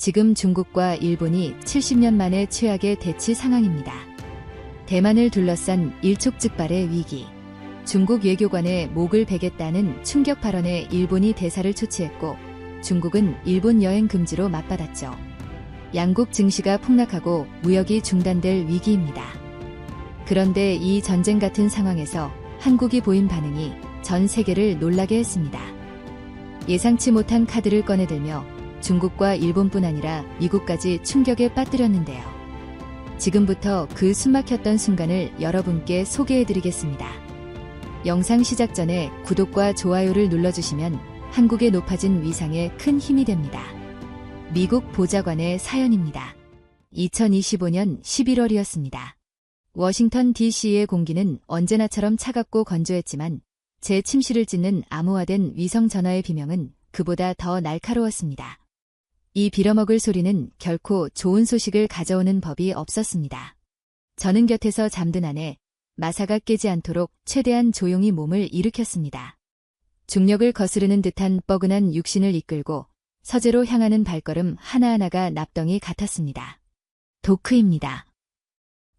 지금 중국과 일본이 70년 만에 최악의 대치 상황입니다. 대만을 둘러싼 일촉즉발의 위기. 중국 외교관의 목을 베겠다는 충격 발언에 일본이 대사를 조치했고 중국은 일본 여행 금지로 맞받았죠. 양국 증시가 폭락하고 무역이 중단될 위기입니다. 그런데 이 전쟁 같은 상황에서 한국이 보인 반응이 전 세계를 놀라게 했습니다. 예상치 못한 카드를 꺼내들며 중국과 일본뿐 아니라 미국까지 충격에 빠뜨렸는데요. 지금부터 그 숨막혔던 순간을 여러분께 소개해드리겠습니다. 영상 시작 전에 구독과 좋아요를 눌러주시면 한국의 높아진 위상에 큰 힘이 됩니다. 미국 보좌관의 사연입니다. 2025년 11월이었습니다. 워싱턴 DC의 공기는 언제나처럼 차갑고 건조했지만 제 침실을 찢는 암호화된 위성 전화의 비명은 그보다 더 날카로웠습니다. 이 빌어먹을 소리는 결코 좋은 소식을 가져오는 법이 없었습니다. 저는 곁에서 잠든 안에 마사가 깨지 않도록 최대한 조용히 몸을 일으켰습니다. 중력을 거스르는 듯한 뻐근한 육신을 이끌고 서재로 향하는 발걸음 하나하나가 납덩이 같았습니다. 도크입니다.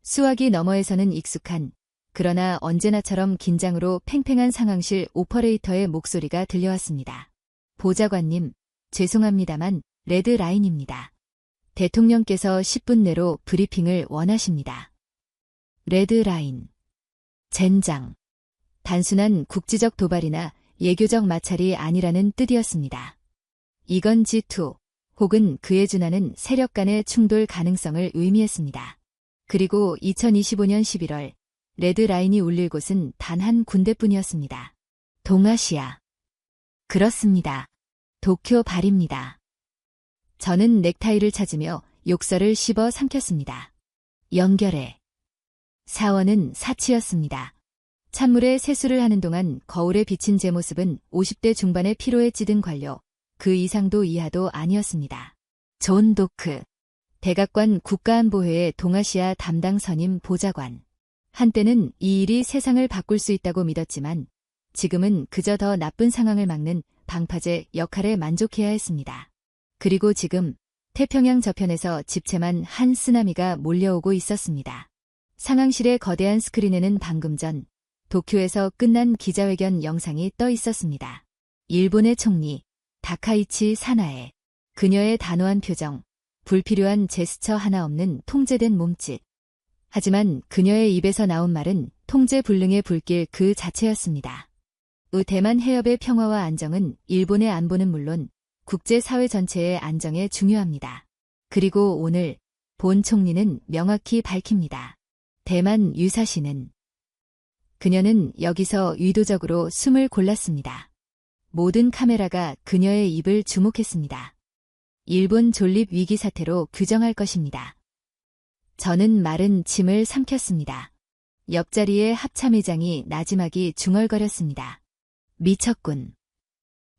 수화기 너머에서는 익숙한, 그러나 언제나처럼 긴장으로 팽팽한 상황실 오퍼레이터의 목소리가 들려왔습니다. 보좌관님, 죄송합니다만 레드라인입니다. 대통령께서 10분 내로 브리핑을 원하십니다. 레드라인. 젠장. 단순한 국지적 도발이나 예교적 마찰이 아니라는 뜻이었습니다. 이건 G2 혹은 그에 준하는 세력 간의 충돌 가능성을 의미했습니다. 그리고 2025년 11월 레드라인이 울릴 곳은 단 한 군데뿐이었습니다. 동아시아. 그렇습니다. 도쿄 발입니다. 저는 넥타이를 찾으며 욕설을 씹어 삼켰습니다. 연결해. 사원은 사치였습니다. 찬물에 세수를 하는 동안 거울에 비친 제 모습은 50대 중반의 피로에 찌든 관료, 그 이상도 이하도 아니었습니다. 존 도크. 백악관 국가안보회의 동아시아 담당 선임 보좌관. 한때는 이 일이 세상을 바꿀 수 있다고 믿었지만 지금은 그저 더 나쁜 상황을 막는 방파제 역할에 만족해야 했습니다. 그리고 지금 태평양 저편에서 집채만 한 쓰나미가 몰려오고 있었습니다. 상황실의 거대한 스크린에는 방금 전 도쿄에서 끝난 기자회견 영상이 떠 있었습니다. 일본의 총리 다카이치 사나에. 그녀의 단호한 표정, 불필요한 제스처 하나 없는 통제된 몸짓. 하지만 그녀의 입에서 나온 말은 통제불능의 불길 그 자체였습니다. 대만 해협의 평화와 안정은 일본의 안보는 물론 국제사회 전체의 안정에 중요합니다. 그리고 오늘 본 총리는 명확히 밝힙니다. 대만 유사시는. 그녀는 여기서 의도적으로 숨을 골랐습니다. 모든 카메라가 그녀의 입을 주목했습니다. 일본 존립 위기 사태로 규정할 것입니다. 저는 마른 침을 삼켰습니다. 옆자리의 합참의장이 나지막이 중얼거렸습니다. 미쳤군.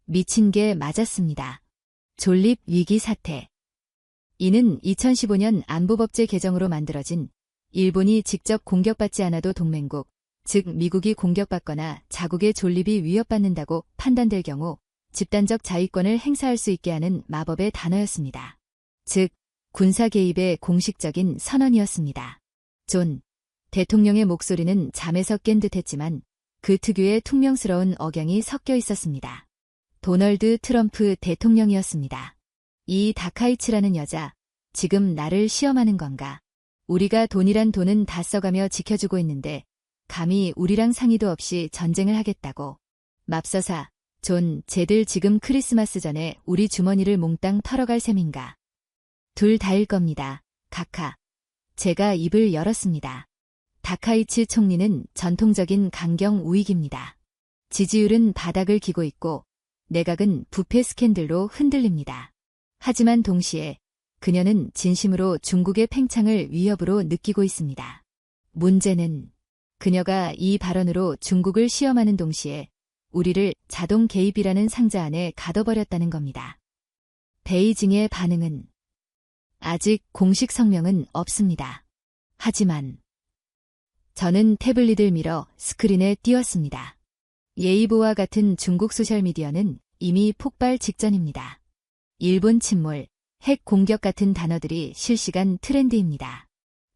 미친 게 맞았습니다. 존립 위기 사태. 이는 2015년 안보법제 개정으로 만들어진 일본이 직접 공격받지 않아도 동맹국, 즉 미국이 공격받거나 자국의 존립이 위협받는다고 판단될 경우 집단적 자위권을 행사할 수 있게 하는 마법의 단어였습니다. 즉, 군사 개입의 공식적인 선언이었습니다. 존 대통령의 목소리는 잠에서 깬 듯했지만 그 특유의 퉁명스러운 억양이 섞여 있었습니다. 도널드 트럼프 대통령이었습니다. 이 다카이치라는 여자, 지금 나를 시험하는 건가? 우리가 돈이란 돈은 다 써가며 지켜주고 있는데 감히 우리랑 상의도 없이 전쟁을 하겠다고. 맙서사, 존, 쟤들 지금 크리스마스 전에 우리 주머니를 몽땅 털어갈 셈인가? 둘 다일 겁니다. 카카. 제가 입을 열었습니다. 다카이치 총리는 전통적인 강경 우익입니다. 지지율은 바닥을 기고 있고 내각은 부패 스캔들로 흔들립니다. 하지만 동시에 그녀는 진심으로 중국의 팽창을 위협으로 느끼고 있습니다. 문제는 그녀가 이 발언으로 중국을 시험하는 동시에 우리를 자동 개입이라는 상자 안에 가둬버렸다는 겁니다. 베이징의 반응은 아직 공식 성명은 없습니다. 하지만 저는 태블릿을 밀어 스크린에 띄웠습니다. 예이보와 같은 중국 소셜미디어는 이미 폭발 직전입니다. 일본 침몰, 핵 공격 같은 단어들이 실시간 트렌드입니다.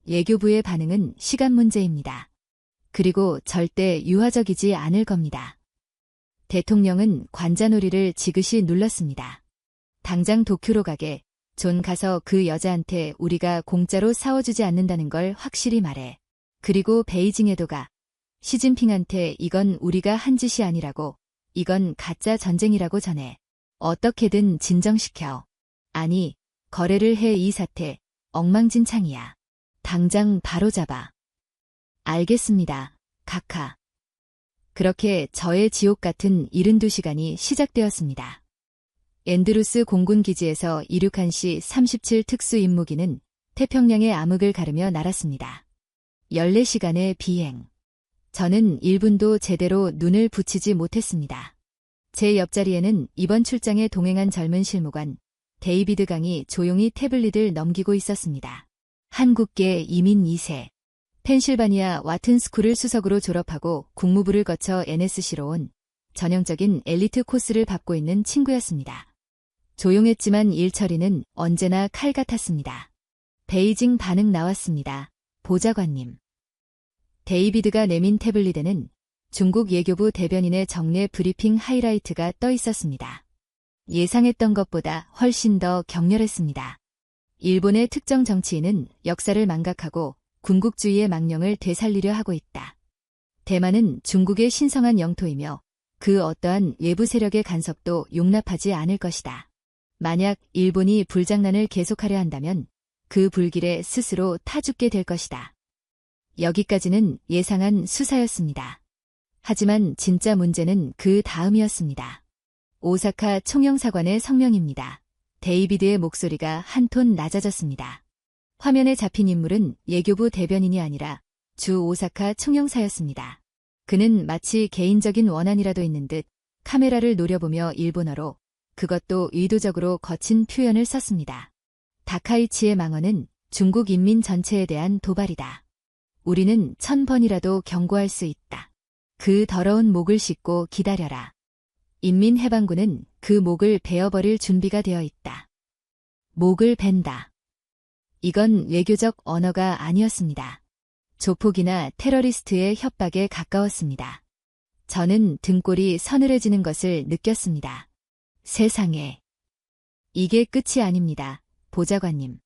외교부의 반응은 시간 문제입니다. 그리고 절대 유화적이지 않을 겁니다. 대통령은 관자놀이를 지그시 눌렀습니다. 당장 도쿄로 가게. 존 가서 그 여자한테 우리가 공짜로 싸워주지 않는다는 걸 확실히 말해. 그리고 베이징에도 가. 시진핑한테 이건 우리가 한 짓이 아니라고, 이건 가짜 전쟁이라고 전해. 어떻게든 진정시켜. 아니, 거래를 해. 이 사태 엉망진창이야. 당장 바로잡아. 알겠습니다, 카카. 그렇게 저의 지옥 같은 72시간이 시작되었습니다. 앤드루스 공군기지에서 이륙한 C-37 특수임무기는 태평양의 암흑을 가르며 날았습니다. 14시간의 비행. 저는 1분도 제대로 눈을 붙이지 못했습니다. 제 옆자리에는 이번 출장에 동행한 젊은 실무관 데이비드 강이 조용히 태블릿을 넘기고 있었습니다. 한국계 이민 2세. 펜실바니아 와튼스쿨을 수석으로 졸업하고 국무부를 거쳐 NSC로 온 전형적인 엘리트 코스를 밟고 있는 친구였습니다. 조용했지만 일처리는 언제나 칼 같았습니다. 베이징 반응 나왔습니다. 보좌관님. 데이비드가 내민 태블릿에는 중국 외교부 대변인의 정례 브리핑 하이라이트가 떠 있었습니다. 예상했던 것보다 훨씬 더 격렬했습니다. 일본의 특정 정치인은 역사를 망각하고 군국주의의 망령을 되살리려 하고 있다. 대만은 중국의 신성한 영토이며 그 어떠한 외부 세력의 간섭도 용납하지 않을 것이다. 만약 일본이 불장난을 계속하려 한다면 그 불길에 스스로 타 죽게 될 것이다. 여기까지는 예상한 수사였습니다. 하지만 진짜 문제는 그 다음이었습니다. 오사카 총영사관의 성명입니다. 데이비드의 목소리가 한 톤 낮아졌습니다. 화면에 잡힌 인물은 외교부 대변인이 아니라 주 오사카 총영사였습니다. 그는 마치 개인적인 원한이라도 있는 듯 카메라를 노려보며 일본어로, 그것도 의도적으로 거친 표현을 썼습니다. 다카이치의 망언은 중국 인민 전체에 대한 도발이다. 우리는 1000번이라도 경고할 수 있다. 그 더러운 목을 씻고 기다려라. 인민해방군은 그 목을 베어버릴 준비가 되어 있다. 목을 벤다. 이건 외교적 언어가 아니었습니다. 조폭이나 테러리스트의 협박에 가까웠습니다. 저는 등골이 서늘해지는 것을 느꼈습니다. 세상에. 이게 끝이 아닙니다, 보좌관님.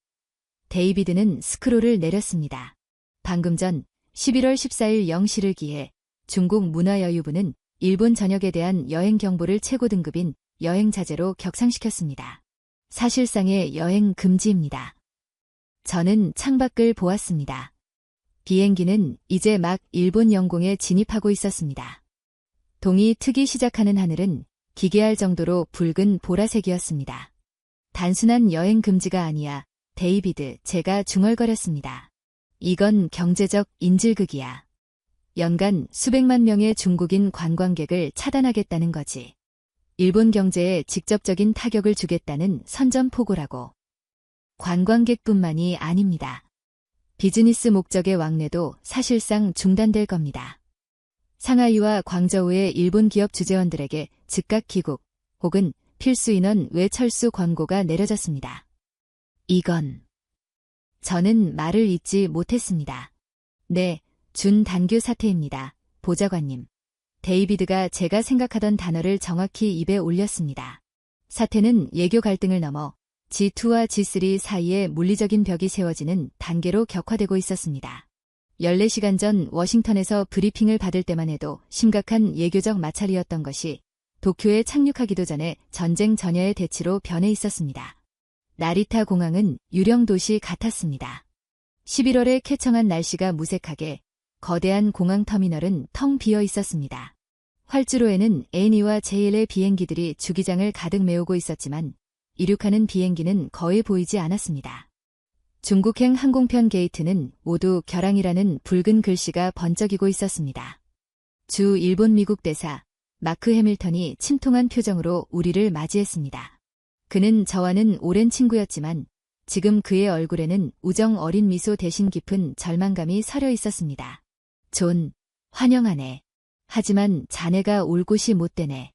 데이비드는 스크롤을 내렸습니다. 방금 전 11월 14일 0시를 기해 중국 문화여유부는 일본 전역에 대한 여행 경보를 최고 등급인 여행 자제로 격상시켰습니다. 사실상의 여행 금지입니다. 저는 창밖을 보았습니다. 비행기는 이제 막 일본 영공에 진입하고 있었습니다. 동이 트기 시작하는 하늘은 기괴할 정도로 붉은 보라색이었습니다. 단순한 여행 금지가 아니야, 데이비드, 제가 중얼거렸습니다. 이건 경제적 인질극이야. 연간 수백만 명의 중국인 관광객을 차단하겠다는 거지. 일본 경제에 직접적인 타격을 주겠다는 선전포고라고. 관광객뿐만이 아닙니다. 비즈니스 목적의 왕래도 사실상 중단될 겁니다. 상하이와 광저우의 일본 기업 주재원들에게 즉각 귀국 혹은 필수 인원 외철수 권고가 내려졌습니다. 이건... 저는 말을 잇지 못했습니다. 네, 준단규 사태입니다, 보좌관님. 데이비드가 제가 생각하던 단어를 정확히 입에 올렸습니다. 사태는 외교 갈등을 넘어 G2와 G3 사이에 물리적인 벽이 세워지는 단계로 격화되고 있었습니다. 14시간 전 워싱턴에서 브리핑을 받을 때만 해도 심각한 외교적 마찰이었던 것이 도쿄에 착륙하기도 전에 전쟁 전야의 대치로 변해 있었습니다. 나리타 공항은 유령 도시 같았습니다. 11월에 쾌청한 날씨가 무색하게 거대한 공항 터미널은 텅 비어 있었습니다. 활주로에는 A와 JL의 비행기들이 주기장을 가득 메우고 있었지만 이륙하는 비행기는 거의 보이지 않았습니다. 중국행 항공편 게이트는 모두 결항이라는 붉은 글씨가 번쩍이고 있었습니다. 주 일본 미국 대사 마크 해밀턴이 침통한 표정으로 우리를 맞이했습니다. 그는 저와는 오랜 친구였지만 지금 그의 얼굴에는 우정 어린 미소 대신 깊은 절망감이 서려 있었습니다. 존, 환영하네. 하지만 자네가 올 곳이 못 되네.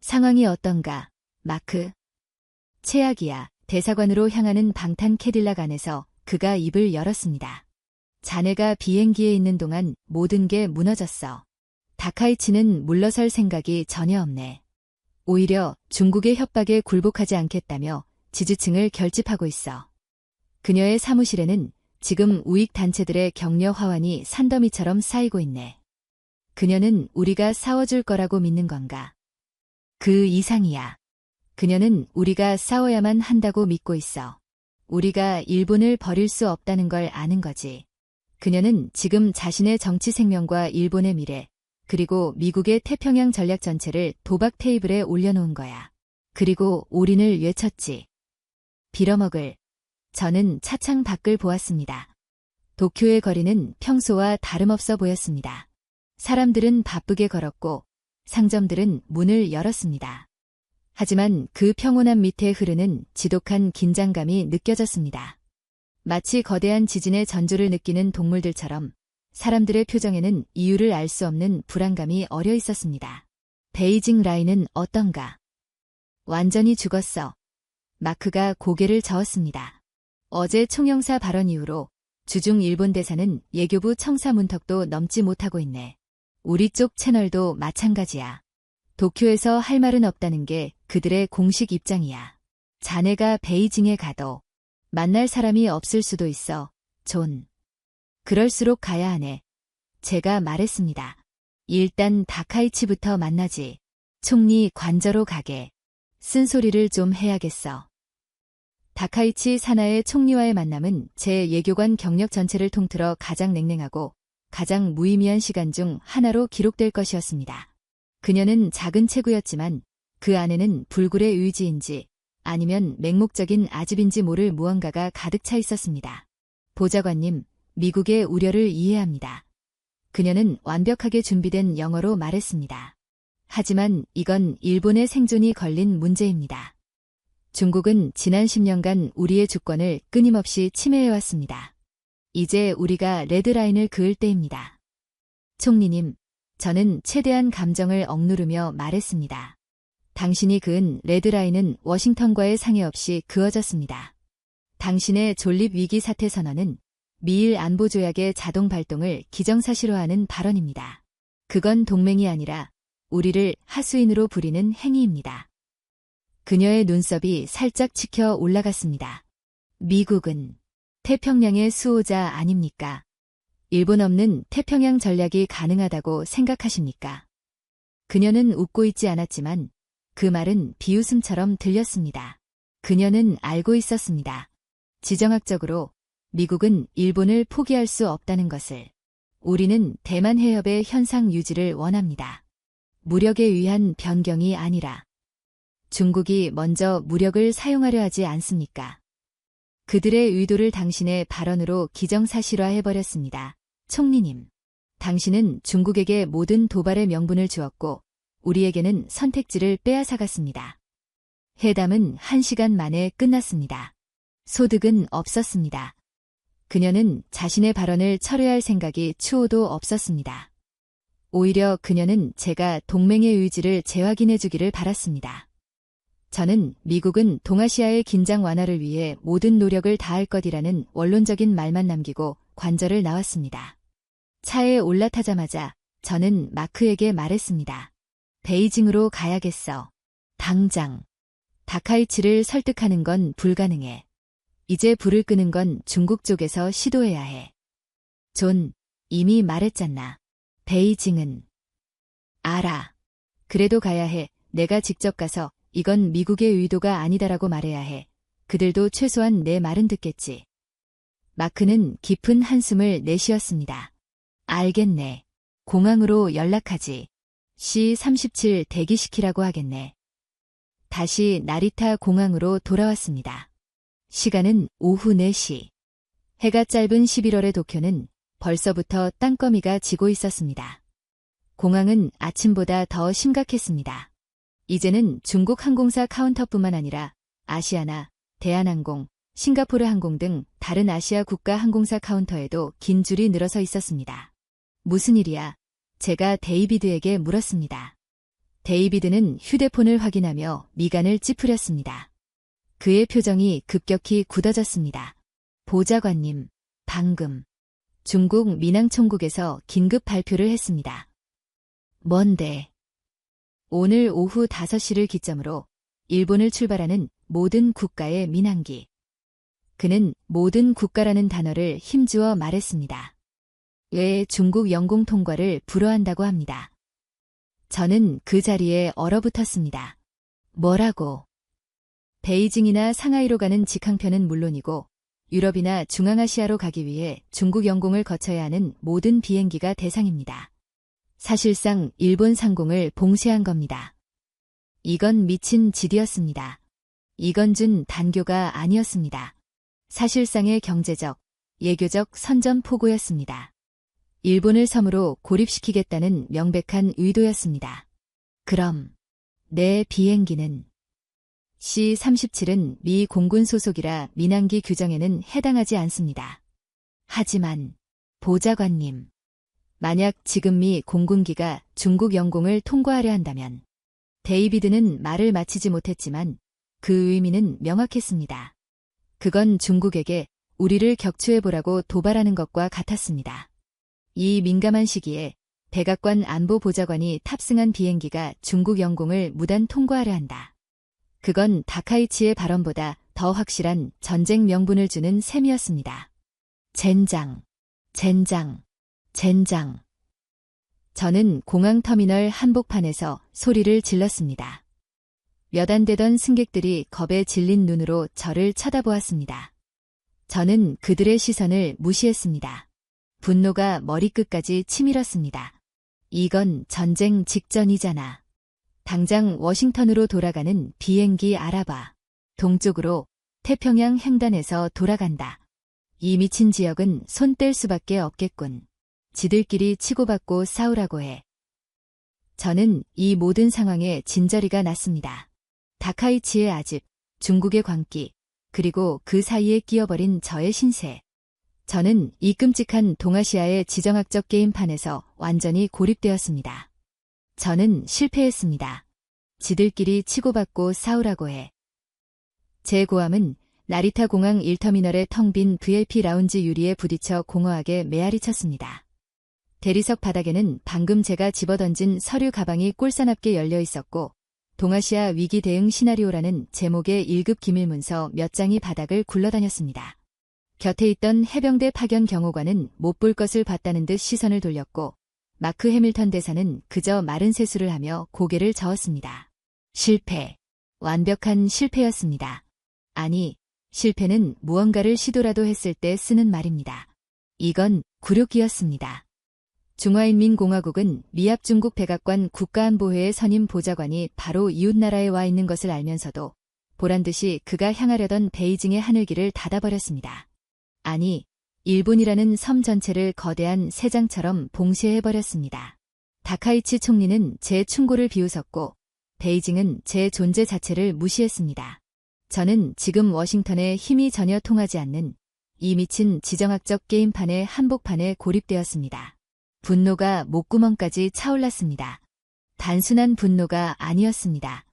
상황이 어떤가, 마크? 최악이야, 대사관으로 향하는 방탄 캐딜락 안에서 그가 입을 열었습니다. 자네가 비행기에 있는 동안 모든 게 무너졌어. 다카이치는 물러설 생각이 전혀 없네. 오히려 중국의 협박에 굴복하지 않겠다며 지지층을 결집하고 있어. 그녀의 사무실에는 지금 우익 단체들의 격려 화환이 산더미처럼 쌓이고 있네. 그녀는 우리가 싸워줄 거라고 믿는 건가? 그 이상이야. 그녀는 우리가 싸워야만 한다고 믿고 있어. 우리가 일본을 버릴 수 없다는 걸 아는 거지. 그녀는 지금 자신의 정치 생명과 일본의 미래, 그리고 미국의 태평양 전략 전체를 도박 테이블에 올려놓은 거야. 그리고 올인을 외쳤지. 빌어먹을. 저는 차창 밖을 보았습니다. 도쿄의 거리는 평소와 다름없어 보였습니다. 사람들은 바쁘게 걸었고 상점들은 문을 열었습니다. 하지만 그 평온함 밑에 흐르는 지독한 긴장감이 느껴졌습니다. 마치 거대한 지진의 전조를 느끼는 동물들처럼 사람들의 표정에는 이유를 알 수 없는 불안감이 어려 있었습니다. 베이징 라인은 어떤가? 완전히 죽었어. 마크가 고개를 저었습니다. 어제 총영사 발언 이후로 주중 일본 대사는 외교부 청사 문턱도 넘지 못하고 있네. 우리 쪽 채널도 마찬가지야. 도쿄에서 할 말은 없다는 게 그들의 공식 입장이야. 자네가 베이징에 가도 만날 사람이 없을 수도 있어, 존. 그럴수록 가야 하네. 제가 말했습니다. 일단 다카이치부터 만나지. 총리 관저로 가게. 쓴소리를 좀 해야겠어. 다카이치 사나의 총리와의 만남은 제 외교관 경력 전체를 통틀어 가장 냉랭하고 가장 무의미한 시간 중 하나로 기록될 것이었습니다. 그녀는 작은 체구였지만 그 안에는 불굴의 의지인지 아니면 맹목적인 아집인지 모를 무언가가 가득 차 있었습니다. 보좌관님, 미국의 우려를 이해합니다. 그녀는 완벽하게 준비된 영어로 말했습니다. 하지만 이건 일본의 생존이 걸린 문제입니다. 중국은 지난 10년간 우리의 주권을 끊임없이 침해해왔습니다. 이제 우리가 레드라인을 그을 때입니다. 총리님, 저는 최대한 감정을 억누르며 말했습니다. 당신이 그은 레드라인은 워싱턴과의 상의 없이 그어졌습니다. 당신의 존립 위기 사태 선언은 미일 안보조약의 자동 발동을 기정사실화하는 발언입니다. 그건 동맹이 아니라 우리를 하수인으로 부리는 행위입니다. 그녀의 눈썹이 살짝 치켜 올라갔습니다. 미국은 태평양의 수호자 아닙니까? 일본 없는 태평양 전략이 가능하다고 생각하십니까? 그녀는 웃고 있지 않았지만 그 말은 비웃음처럼 들렸습니다. 그녀는 알고 있었습니다. 지정학적으로 미국은 일본을 포기할 수 없다는 것을. 우리는 대만 해협의 현상 유지를 원합니다. 무력에 의한 변경이 아니라 중국이 먼저 무력을 사용하려 하지 않습니까? 그들의 의도를 당신의 발언으로 기정사실화해버렸습니다. 총리님, 당신은 중국에게 모든 도발의 명분을 주었고 우리에게는 선택지를 빼앗아갔습니다. 회담은 1시간 만에 끝났습니다. 소득은 없었습니다. 그녀는 자신의 발언을 철회할 생각이 추호도 없었습니다. 오히려 그녀는 제가 동맹의 의지를 재확인해 주기를 바랐습니다. 저는 미국은 동아시아의 긴장 완화를 위해 모든 노력을 다할 것이라는 원론적인 말만 남기고 관저를 나왔습니다. 차에 올라타자마자 저는 마크에게 말했습니다. 베이징으로 가야겠어. 당장. 다카이치를 설득하는 건 불가능해. 이제 불을 끄는 건 중국 쪽에서 시도해야 해. 존, 이미 말했잖아. 베이징은. 알아. 그래도 가야 해. 내가 직접 가서 이건 미국의 의도가 아니다라고 말해야 해. 그들도 최소한 내 말은 듣겠지. 마크는 깊은 한숨을 내쉬었습니다. 알겠네. 공항으로 연락하지. C-37 대기시키라고 하겠네. 다시 나리타 공항으로 돌아왔습니다. 시간은 오후 4시. 해가 짧은 11월의 도쿄는 벌써부터 땅거미가 지고 있었습니다. 공항은 아침보다 더 심각했습니다. 이제는 중국 항공사 카운터뿐만 아니라 아시아나, 대한항공, 싱가포르 항공 등 다른 아시아 국가 항공사 카운터에도 긴 줄이 늘어서 있었습니다. 무슨 일이야? 제가 데이비드에게 물었습니다. 데이비드는 휴대폰을 확인하며 미간을 찌푸렸습니다. 그의 표정이 급격히 굳어졌습니다. 보좌관님, 방금 중국 민항총국에서 긴급 발표를 했습니다. 뭔데? 오늘 오후 5시를 기점으로 일본을 출발하는 모든 국가의 민항기. 그는 모든 국가라는 단어를 힘주어 말했습니다. 외에 중국 영공 통과를 불허한다고 합니다. 저는 그 자리에 얼어붙었습니다. 뭐라고? 베이징이나 상하이로 가는 직항편은 물론이고 유럽이나 중앙아시아로 가기 위해 중국 영공을 거쳐야 하는 모든 비행기가 대상입니다. 사실상 일본 상공을 봉쇄한 겁니다. 이건 미친 짓이었습니다. 이건 단교가 아니었습니다. 사실상의 경제적, 예교적 선전포고였습니다. 일본을 섬으로 고립시키겠다는 명백한 의도였습니다. 그럼 내 비행기는 C-37은 미 공군 소속이라 민항기 규정에는 해당하지 않습니다. 하지만 보좌관님, 만약 지금 미 공군기가 중국 영공을 통과하려 한다면 데이비드는 말을 마치지 못했지만 그 의미는 명확했습니다. 그건 중국에게 우리를 격추해보라고 도발하는 것과 같았습니다. 이 민감한 시기에 백악관 안보보좌관이 탑승한 비행기가 중국 영공을 무단 통과하려 한다. 그건 다카이치의 발언보다 더 확실한 전쟁 명분을 주는 셈이었습니다. 젠장, 젠장, 젠장. 저는 공항터미널 한복판에서 소리를 질렀습니다. 몇 안 되던 승객들이 겁에 질린 눈으로 저를 쳐다보았습니다. 저는 그들의 시선을 무시했습니다. 분노가 머리끝까지 치밀었습니다. 이건 전쟁 직전이잖아. 당장 워싱턴으로 돌아가는 비행기 알아봐. 동쪽으로 태평양 횡단에서 돌아간다. 이 미친 지역은 손 뗄 수밖에 없겠군. 지들끼리 치고받고 싸우라고 해. 저는 이 모든 상황에 진저리가 났습니다. 다카이치의 아집, 중국의 광기, 그리고 그 사이에 끼어버린 저의 신세. 저는 이 끔찍한 동아시아의 지정학적 게임판에서 완전히 고립되었습니다. 저는 실패했습니다. 지들끼리 치고받고 싸우라고 해. 제 고함은 나리타 공항 1터미널의 텅 빈 VIP 라운지 유리에 부딪혀 공허하게 메아리 쳤습니다. 대리석 바닥에는 방금 제가 집어던진 서류 가방이 꼴사납게 열려 있었고 동아시아 위기 대응 시나리오라는 제목의 1급 기밀문서 몇 장이 바닥을 굴러다녔습니다. 곁에 있던 해병대 파견 경호관은 못 볼 것을 봤다는 듯 시선을 돌렸고 마크 해밀턴 대사는 그저 마른 세수를 하며 고개를 저었습니다. 실패. 완벽한 실패였습니다. 아니, 실패는 무언가를 시도라도 했을 때 쓰는 말입니다. 이건 굴욕이었습니다. 중화인민공화국은 미합 중국 백악관 국가안보회의 선임 보좌관이 바로 이웃나라에 와 있는 것을 알면서도 보란듯이 그가 향하려던 베이징의 하늘길을 닫아버렸습니다. 아니, 일본이라는 섬 전체를 거대한 새장처럼 봉쇄해버렸습니다. 다카이치 총리는 제 충고를 비웃었고 베이징은 제 존재 자체를 무시했습니다. 저는 지금 워싱턴에 힘이 전혀 통하지 않는 이 미친 지정학적 게임판의 한복판에 고립되었습니다. 분노가 목구멍까지 차올랐습니다. 단순한 분노가 아니었습니다.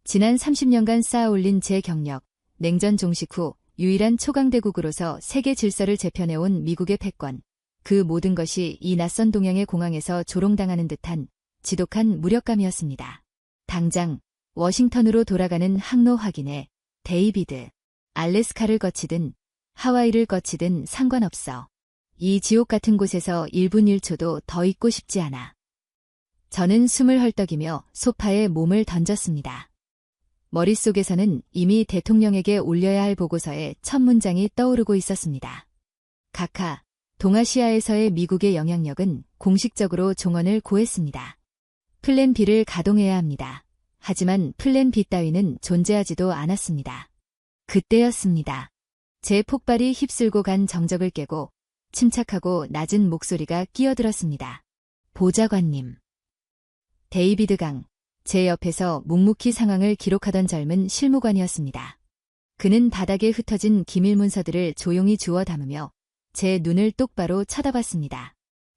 지난 30년간 쌓아올린 제 경력, 냉전 종식 후 유일한 초강대국으로서 세계 질서를 재편해온 미국의 패권, 그 모든 것이 이 낯선 동양의 공항에서 조롱당하는 듯한 지독한 무력감이었습니다. 당장 워싱턴으로 돌아가는 항로 확인에 데이비드, 알래스카를 거치든 하와이를 거치든 상관없어. 이 지옥 같은 곳에서 1분 1초도 더 있고 싶지 않아. 저는 숨을 헐떡이며 소파에 몸을 던졌습니다. 머릿속에서는 이미 대통령에게 올려야 할 보고서의 첫 문장이 떠오르고 있었습니다. 각하, 동아시아에서의 미국의 영향력은 공식적으로 종언을 고했습니다. 플랜 B를 가동해야 합니다. 하지만 플랜 B 따위는 존재하지도 않았습니다. 그때였습니다. 제 폭발이 휩쓸고 간 정적을 깨고 침착하고 낮은 목소리가 끼어들었습니다. 보좌관님. 데이비드 강, 제 옆에서 묵묵히 상황을 기록하던 젊은 실무관이었습니다. 그는 바닥에 흩어진 기밀 문서들을 조용히 주워 담으며 제 눈을 똑바로 쳐다봤습니다.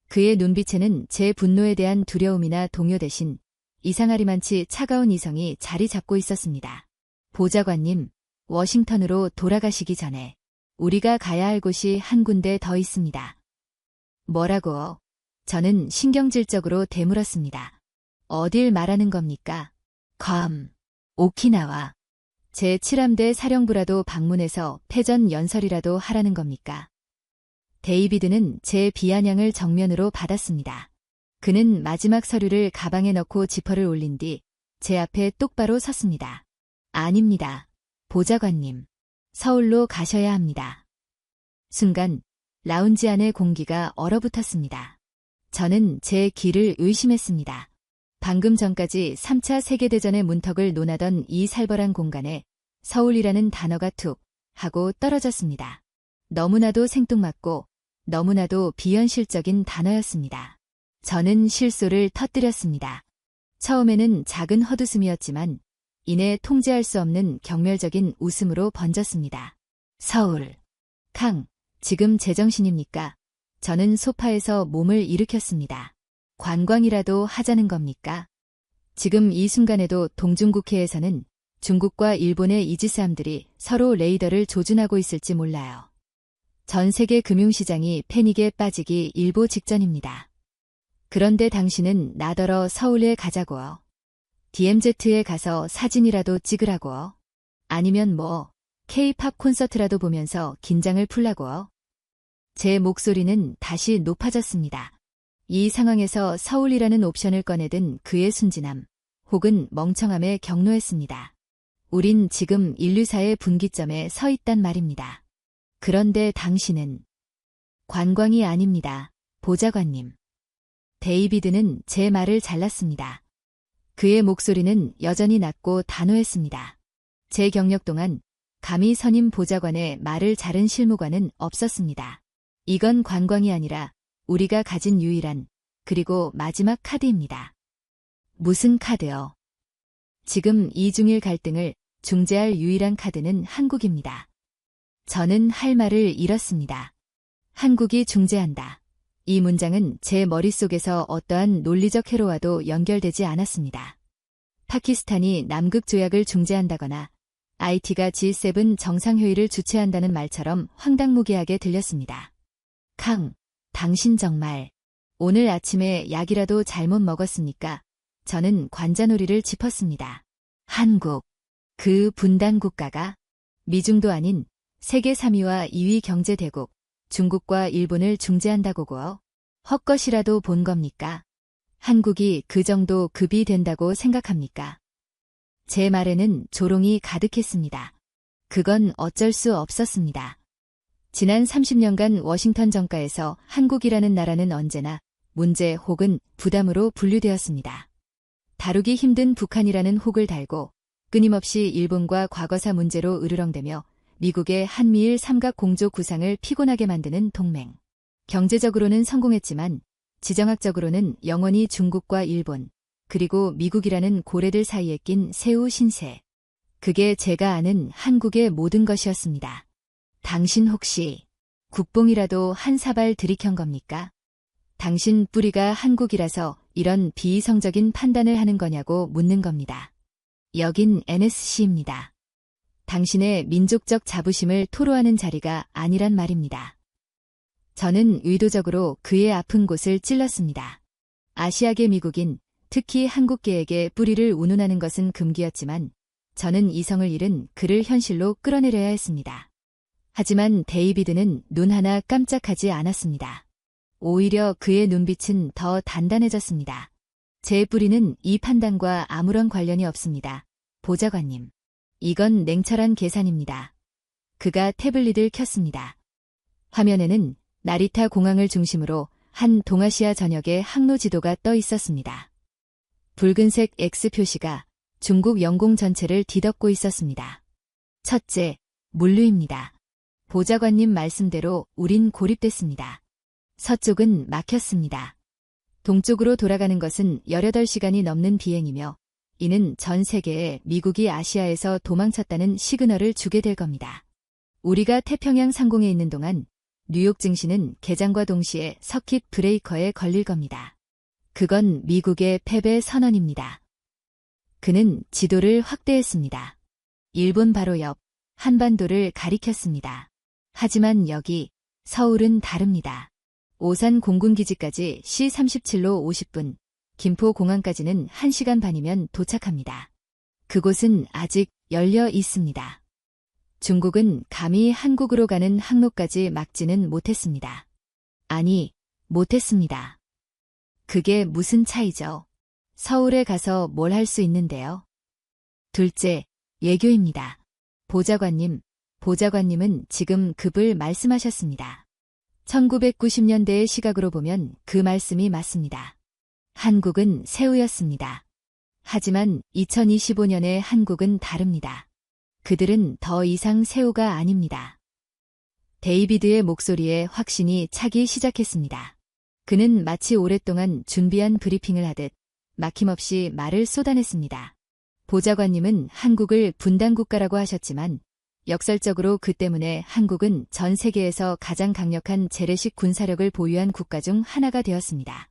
그의 눈빛에는 제 분노에 대한 두려움이나 동요 대신 이상하리만치 차가운 이성이 자리 잡고 있었습니다. 보좌관님, 워싱턴으로 돌아가시기 전에 우리가 가야 할 곳이 한 군데 더 있습니다. 뭐라고? 저는 신경질적으로 되물었습니다. 어딜 말하는 겁니까? 괌, 오키나와. 제 7함대 사령부라도 방문해서 패전 연설이라도 하라는 겁니까? 데이비드는 제 비아냥을 정면으로 받았습니다. 그는 마지막 서류를 가방에 넣고 지퍼를 올린 뒤 제 앞에 똑바로 섰습니다. 아닙니다. 보좌관님. 서울로 가셔야 합니다. 순간 라운지 안의 공기가 얼어붙었습니다. 저는 제 귀를 의심했습니다. 방금 전까지 3차 세계대전의 문턱을 논하던 이 살벌한 공간에 서울이라는 단어가 툭 하고 떨어졌습니다. 너무나도 생뚱맞고 너무나도 비현실적인 단어였습니다. 저는 실소를 터뜨렸습니다. 처음에는 작은 헛웃음이었지만 이내 통제할 수 없는 경멸적인 웃음으로 번졌습니다. 서울. 캉, 지금 제정신입니까? 저는 소파에서 몸을 일으켰습니다. 관광이라도 하자는 겁니까? 지금 이 순간에도 동중국해에서는 중국과 일본의 이지스함들이 서로 레이더를 조준하고 있을지 몰라요. 전 세계 금융시장이 패닉에 빠지기 일보 직전입니다. 그런데 당신은 나더러 서울에 가자고요. DMZ에 가서 사진이라도 찍으라고요. 아니면 뭐 K-팝 콘서트라도 보면서 긴장을 풀라고요. 제 목소리는 다시 높아졌습니다. 이 상황에서 서울이라는 옵션을 꺼내든 그의 순진함 혹은 멍청함에 경노했습니다. 우린 지금 인류사의 분기점에 서 있단 말입니다. 그런데 당신은 관광이 아닙니다. 보좌관님. 데이비드는 제 말을 잘랐습니다. 그의 목소리는 여전히 낮고 단호했습니다. 제 경력 동안 감히 선임 보좌관의 말을 자른 실무관은 없었습니다. 이건 관광이 아니라 우리가 가진 유일한 그리고 마지막 카드입니다. 무슨 카드요? 지금 이중일 갈등을 중재할 유일한 카드는 한국입니다. 저는 할 말을 잃었습니다. 한국이 중재한다. 이 문장은 제 머릿속에서 어떠한 논리적 회로와도 연결되지 않았습니다. 파키스탄이 남극 조약을 중재한다거나 IT가 G7 정상회의를 주최한다는 말처럼 황당무계하게 들렸습니다. 캉, 당신 정말 오늘 아침에 약이라도 잘못 먹었습니까? 저는 관자놀이를 짚었습니다. 한국, 그 분단 국가가 미중도 아닌 세계 3위와 2위 경제대국 중국과 일본을 중재한다고요? 헛것이라도 본 겁니까? 한국이 그 정도 급이 된다고 생각합니까? 제 말에는 조롱이 가득했습니다. 그건 어쩔 수 없었습니다. 지난 30년간 워싱턴 정가에서 한국이라는 나라는 언제나 문제 혹은 부담으로 분류되었습니다. 다루기 힘든 북한이라는 혹을 달고 끊임없이 일본과 과거사 문제로 으르렁대며 미국의 한미일 삼각공조 구상을 피곤하게 만드는 동맹. 경제적으로는 성공했지만 지정학적으로는 영원히 중국과 일본, 그리고 미국이라는 고래들 사이에 낀 새우 신세. 그게 제가 아는 한국의 모든 것이었습니다. 당신 혹시 국뽕이라도 한 사발 들이켠 겁니까? 당신 뿌리가 한국이라서 이런 비이성적인 판단을 하는 거냐고 묻는 겁니다. 여긴 NSC입니다. 당신의 민족적 자부심을 토로하는 자리가 아니란 말입니다. 저는 의도적으로 그의 아픈 곳을 찔렀습니다. 아시아계 미국인, 특히 한국계에게 뿌리를 운운하는 것은 금기였지만 저는 이성을 잃은 그를 현실로 끌어내려야 했습니다. 하지만 데이비드는 눈 하나 깜짝하지 않았습니다. 오히려 그의 눈빛은 더 단단해졌습니다. 제 뿌리는 이 판단과 아무런 관련이 없습니다. 보좌관님. 이건 냉철한 계산입니다. 그가 태블릿을 켰습니다. 화면에는 나리타 공항을 중심으로 한 동아시아 전역의 항로 지도가 떠 있었습니다. 붉은색 X 표시가 중국 영공 전체를 뒤덮고 있었습니다. 첫째, 물류입니다. 보좌관님 말씀대로 우린 고립됐습니다. 서쪽은 막혔습니다. 동쪽으로 돌아가는 것은 18시간이 넘는 비행이며 이는 전 세계에 미국이 아시아에서 도망쳤다는 시그널을 주게 될 겁니다. 우리가 태평양 상공에 있는 동안 뉴욕 증시는 개장과 동시에 서킷 브레이커에 걸릴 겁니다. 그건 미국의 패배 선언입니다. 그는 지도를 확대했습니다. 일본 바로 옆, 한반도를 가리켰습니다. 하지만 여기 서울은 다릅니다. 오산 공군기지까지 C-37로 50분, 김포공항까지는 1시간 반이면 도착합니다. 그곳은 아직 열려 있습니다. 중국은 감히 한국으로 가는 항로까지 막지는 못했습니다. 아니, 못했습니다. 그게 무슨 차이죠? 서울에 가서 뭘 할 수 있는데요? 둘째, 외교입니다. 보좌관님은 지금 급을 말씀하셨습니다. 1990년대의 시각으로 보면 그 말씀이 맞습니다. 한국은 새우였습니다. 하지만 2025년의 한국은 다릅니다. 그들은 더 이상 새우가 아닙니다. 데이비드의 목소리에 확신이 차기 시작했습니다. 그는 마치 오랫동안 준비한 브리핑을 하듯 막힘없이 말을 쏟아냈습니다. 보좌관님은 한국을 분단국가라고 하셨지만 역설적으로 그 때문에 한국은 전 세계에서 가장 강력한 재래식 군사력을 보유한 국가 중 하나가 되었습니다.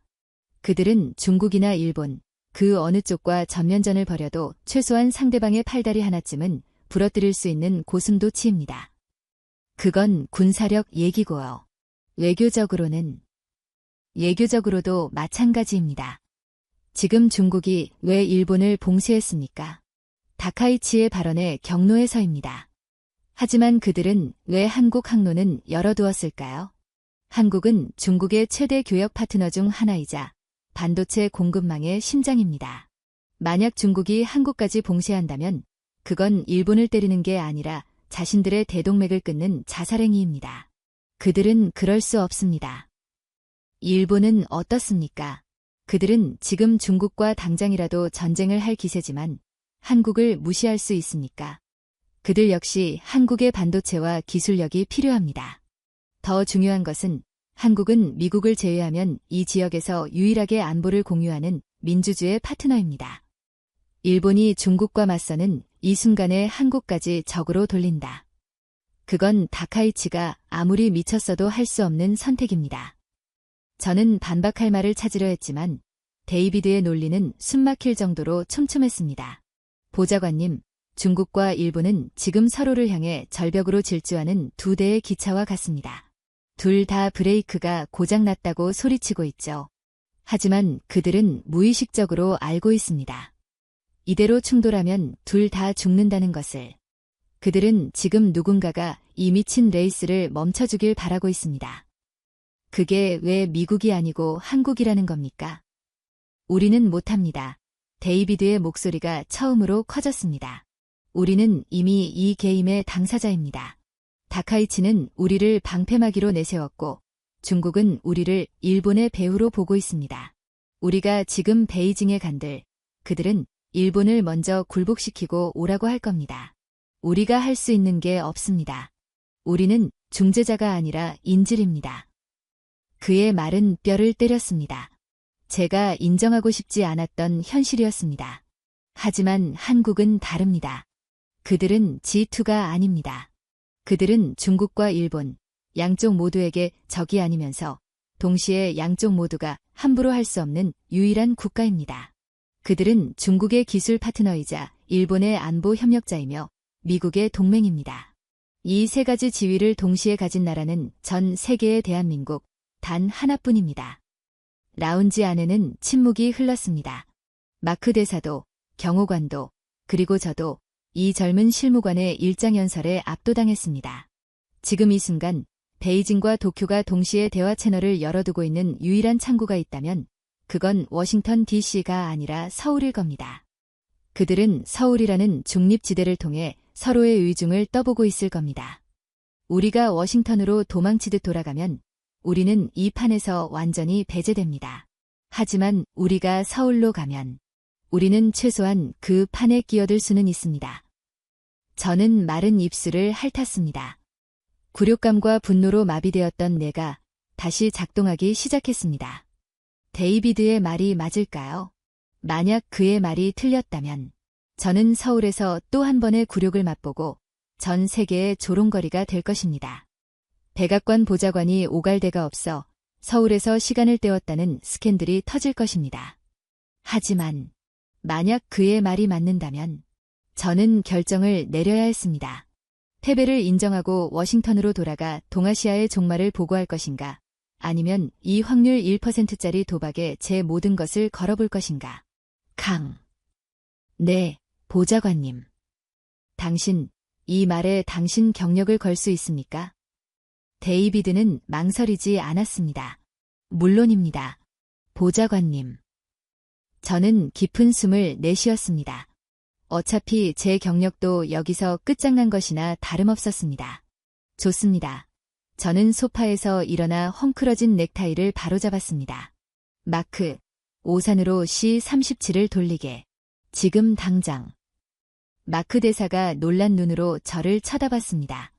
그들은 중국이나 일본, 그 어느 쪽과 전면전을 벌여도 최소한 상대방의 팔다리 하나쯤은 부러뜨릴 수 있는 고슴도치입니다. 그건 군사력 얘기고요. 외교적으로도 마찬가지입니다. 지금 중국이 왜 일본을 봉쇄했습니까? 다카이치의 발언에 경로에서입니다. 하지만 그들은 왜 한국 항로는 열어두었을까요? 한국은 중국의 최대 교역 파트너 중 하나이자 반도체 공급망의 심장입니다. 만약 중국이 한국까지 봉쇄한다면 그건 일본을 때리는 게 아니라 자신들의 대동맥을 끊는 자살행위입니다. 그들은 그럴 수 없습니다. 일본은 어떻습니까? 그들은 지금 중국과 당장이라도 전쟁을 할 기세지만 한국을 무시할 수 있습니까? 그들 역시 한국의 반도체와 기술력이 필요합니다. 더 중요한 것은 한국은 미국을 제외하면 이 지역에서 유일하게 안보를 공유하는 민주주의 파트너입니다. 일본이 중국과 맞서는 이 순간에 한국까지 적으로 돌린다. 그건 다카이치가 아무리 미쳤어도 할 수 없는 선택입니다. 저는 반박할 말을 찾으려 했지만 데이비드의 논리는 숨막힐 정도로 촘촘했습니다. 보좌관님, 중국과 일본은 지금 서로를 향해 절벽으로 질주하는 두 대의 기차와 같습니다. 둘 다 브레이크가 고장났다고 소리치고 있죠. 하지만 그들은 무의식적으로 알고 있습니다. 이대로 충돌하면 둘 다 죽는다는 것을. 그들은 지금 누군가가 이 미친 레이스를 멈춰주길 바라고 있습니다. 그게 왜 미국이 아니고 한국이라는 겁니까? 우리는 못합니다. 데이비드의 목소리가 처음으로 커졌습니다. 우리는 이미 이 게임의 당사자입니다. 다카이치는 우리를 방패막이로 내세웠고 중국은 우리를 일본의 배후로 보고 있습니다. 우리가 지금 베이징에 간들 그들은 일본을 먼저 굴복시키고 오라고 할 겁니다. 우리가 할 수 있는 게 없습니다. 우리는 중재자가 아니라 인질입니다. 그의 말은 뼈를 때렸습니다. 제가 인정하고 싶지 않았던 현실이었습니다. 하지만 한국은 다릅니다. 그들은 G2가 아닙니다. 그들은 중국과 일본, 양쪽 모두에게 적이 아니면서 동시에 양쪽 모두가 함부로 할 수 없는 유일한 국가입니다. 그들은 중국의 기술 파트너이자 일본의 안보 협력자이며 미국의 동맹입니다. 이 세 가지 지위를 동시에 가진 나라는 전 세계의 대한민국 단 하나뿐입니다. 라운지 안에는 침묵이 흘렀습니다. 마크 대사도, 경호관도, 그리고 저도 이 젊은 실무관의 일장연설에 압도당했습니다. 지금 이 순간 베이징과 도쿄가 동시에 대화 채널을 열어두고 있는 유일한 창구가 있다면 그건 워싱턴 DC가 아니라 서울일 겁니다. 그들은 서울이라는 중립지대를 통해 서로의 의중을 떠보고 있을 겁니다. 우리가 워싱턴으로 도망치듯 돌아가면 우리는 이 판에서 완전히 배제됩니다. 하지만 우리가 서울로 가면 우리는 최소한 그 판에 끼어들 수는 있습니다. 저는 마른 입술을 핥았습니다. 굴욕감과 분노로 마비되었던 뇌가 다시 작동하기 시작했습니다. 데이비드의 말이 맞을까요? 만약 그의 말이 틀렸다면 저는 서울에서 또 한 번의 굴욕을 맛보고 전 세계의 조롱거리가 될 것입니다. 백악관 보좌관이 오갈 데가 없어 서울에서 시간을 때웠다는 스캔들이 터질 것입니다. 하지만 만약 그의 말이 맞는다면 저는 결정을 내려야 했습니다. 패배를 인정하고 워싱턴으로 돌아가 동아시아의 종말을 보고할 것인가? 아니면 이 확률 1%짜리 도박에 제 모든 것을 걸어볼 것인가? 강. 네, 보좌관님. 당신, 이 말에 당신 경력을 걸 수 있습니까? 데이비드는 망설이지 않았습니다. 물론입니다. 보좌관님. 저는 깊은 숨을 내쉬었습니다. 어차피 제 경력도 여기서 끝장난 것이나 다름없었습니다. 좋습니다. 저는 소파에서 일어나 헝클어진 넥타이를 바로잡았습니다. 마크, 오산으로 C-37을 돌리게. 지금 당장. 마크 대사가 놀란 눈으로 저를 쳐다봤습니다.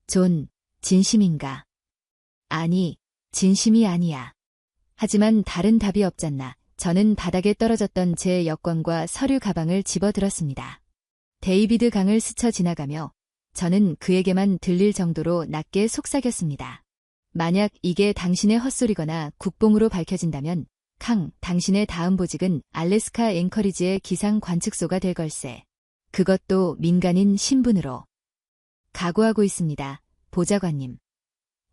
존, 진심인가? 아니, 진심이 아니야. 하지만 다른 답이 없잖나. 저는 바닥에 떨어졌던 제 여권과 서류 가방을 집어들었습니다. 데이비드 강을 스쳐 지나가며 저는 그에게만 들릴 정도로 낮게 속삭였습니다. 만약 이게 당신의 헛소리거나 국뽕으로 밝혀진다면 캉, 당신의 다음 보직은 알래스카 앵커리지의 기상 관측소가 될 걸세. 그것도 민간인 신분으로. 각오하고 있습니다, 보좌관님.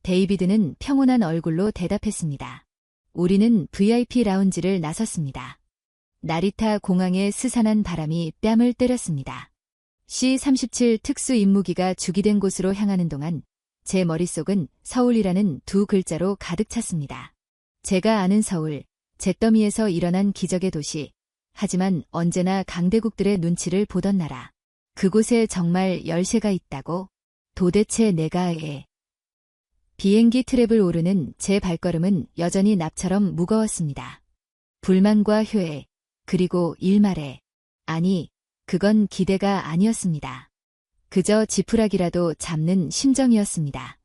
데이비드는 평온한 얼굴로 대답했습니다. 우리는 VIP 라운지를 나섰습니다. 나리타 공항의 스산한 바람이 뺨을 때렸습니다. C-37 특수 임무기가 주기된 곳으로 향하는 동안 제 머릿속은 서울이라는 두 글자로 가득 찼습니다. 제가 아는 서울, 잿더미에서 일어난 기적의 도시, 하지만 언제나 강대국들의 눈치를 보던 나라. 그곳에 정말 열쇠가 있다고? 도대체 내가 비행기 트랩을 오르는 제 발걸음은 여전히 납처럼 무거웠습니다. 불만과 효에, 그리고 일말에, 아니, 그건 기대가 아니었습니다. 그저 지푸라기라도 잡는 심정이었습니다.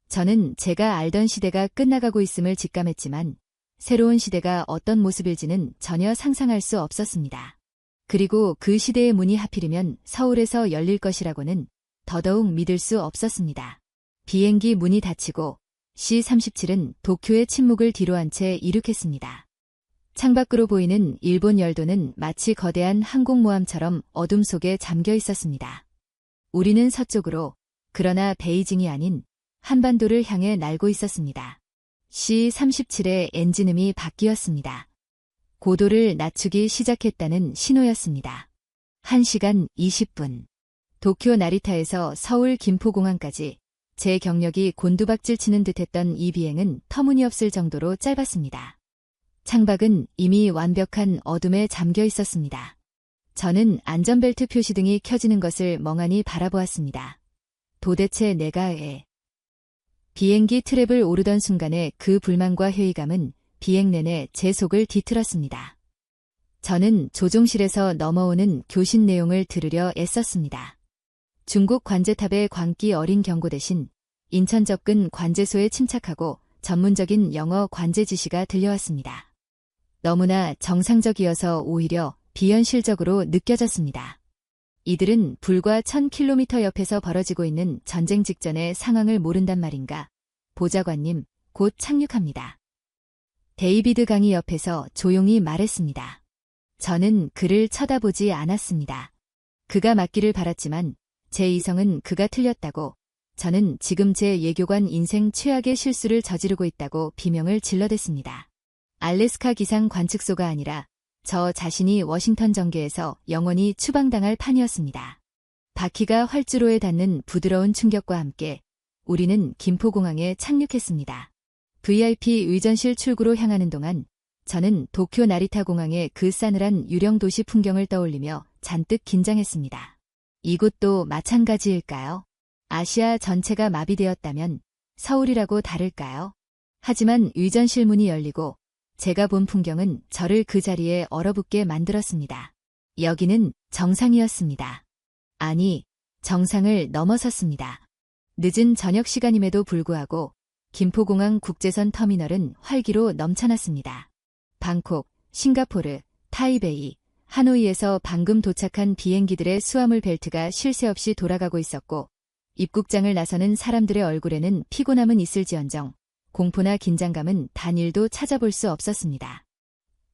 저는 제가 알던 시대가 끝나가고 있음을 직감했지만 새로운 시대가 어떤 모습일지는 전혀 상상할 수 없었습니다. 그리고 그 시대의 문이 하필이면 서울에서 열릴 것이라고는 더더욱 믿을 수 없었습니다. 비행기 문이 닫히고 C-37은 도쿄의 침묵을 뒤로한 채 이륙했습니다. 창밖으로 보이는 일본 열도는 마치 거대한 항공모함처럼 어둠 속에 잠겨 있었습니다. 우리는 서쪽으로, 그러나 베이징이 아닌 한반도를 향해 날고 있었습니다. C-37의 엔진음이 바뀌었습니다. 고도를 낮추기 시작했다는 신호였습니다. 1시간 20분. 도쿄 나리타에서 서울 김포공항까지 제 경력이 곤두박질 치는 듯했던 이 비행은 터무니없을 정도로 짧았습니다. 창밖은 이미 완벽한 어둠에 잠겨 있었습니다. 저는 안전벨트 표시등이 켜지는 것을 멍하니 바라보았습니다. 도대체 내가 비행기 트랩을 오르던 순간의 그 불만과 회의감은 비행 내내 제 속을 뒤틀었습니다. 저는 조종실에서 넘어오는 교신 내용을 들으려 애썼습니다. 중국 관제탑의 광기 어린 경고 대신 인천 접근 관제소에 침착하고 전문적인 영어 관제 지시가 들려왔습니다. 너무나 정상적이어서 오히려 비현실적으로 느껴졌습니다. 이들은 불과 1000km 옆에서 벌어지고 있는 전쟁 직전의 상황을 모른단 말인가. 보좌관님, 곧 착륙합니다. 데이비드 강이 옆에서 조용히 말했습니다. 저는 그를 쳐다보지 않았습니다. 그가 맞기를 바랐지만 제 이성은 그가 틀렸다고, 저는 지금 제 예교관 인생 최악의 실수를 저지르고 있다고 비명을 질러댔습니다. 알래스카 기상 관측소가 아니라 저 자신이 워싱턴 정계에서 영원히 추방당할 판이었습니다. 바퀴가 활주로에 닿는 부드러운 충격과 함께 우리는 김포공항에 착륙했습니다. VIP 의전실 출구로 향하는 동안 저는 도쿄 나리타 공항의 그 싸늘한 유령 도시 풍경을 떠올리며 잔뜩 긴장했습니다. 이곳도 마찬가지일까요? 아시아 전체가 마비되었다면 서울이라고 다를까요? 하지만 의전실 문이 열리고 제가 본 풍경은 저를 그 자리에 얼어붙게 만들었습니다. 여기는 정상이었습니다. 아니, 정상을 넘어섰습니다. 늦은 저녁 시간임에도 불구하고 김포공항 국제선 터미널은 활기로 넘쳐났습니다. 방콕, 싱가포르, 타이베이, 하노이에서 방금 도착한 비행기들의 수화물 벨트가 쉴 새 없이 돌아가고 있었고 입국장을 나서는 사람들의 얼굴에는 피곤함은 있을지언정 공포나 긴장감은 단일도 찾아볼 수 없었습니다.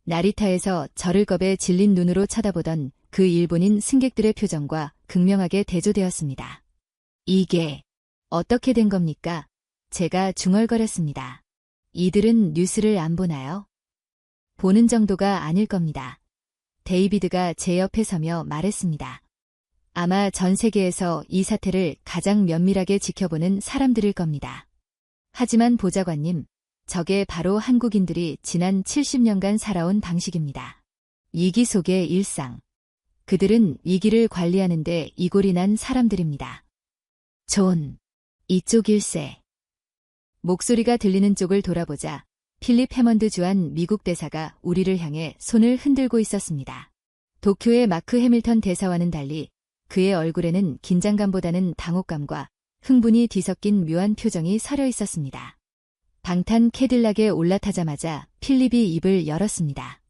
나리타에서 저를 겁에 질린 눈으로 쳐다보던 그 일본인 승객들의 표정과 극명하게 대조되었습니다. 이게 어떻게 된 겁니까? 제가 중얼거렸습니다. 이들은 뉴스를 안 보나요? 보는 정도가 아닐 겁니다. 데이비드가 제 옆에 서며 말했습니다. 아마 전 세계에서 이 사태를 가장 면밀하게 지켜보는 사람들일 겁니다. 하지만 보좌관님, 저게 바로 한국인들이 지난 70년간 살아온 방식입니다. 위기 속의 일상. 그들은 위기를 관리하는데 이골이 난 사람들입니다. 존, 이쪽일세. 목소리가 들리는 쪽을 돌아보자 필립 해먼드 주한 미국 대사가 우리를 향해 손을 흔들고 있었습니다. 도쿄의 마크 해밀턴 대사와는 달리 그의 얼굴에는 긴장감보다는 당혹감과 흥분이 뒤섞인 묘한 표정이 서려 있었습니다. 방탄 캐딜락에 올라타자마자 필립이 입을 열었습니다.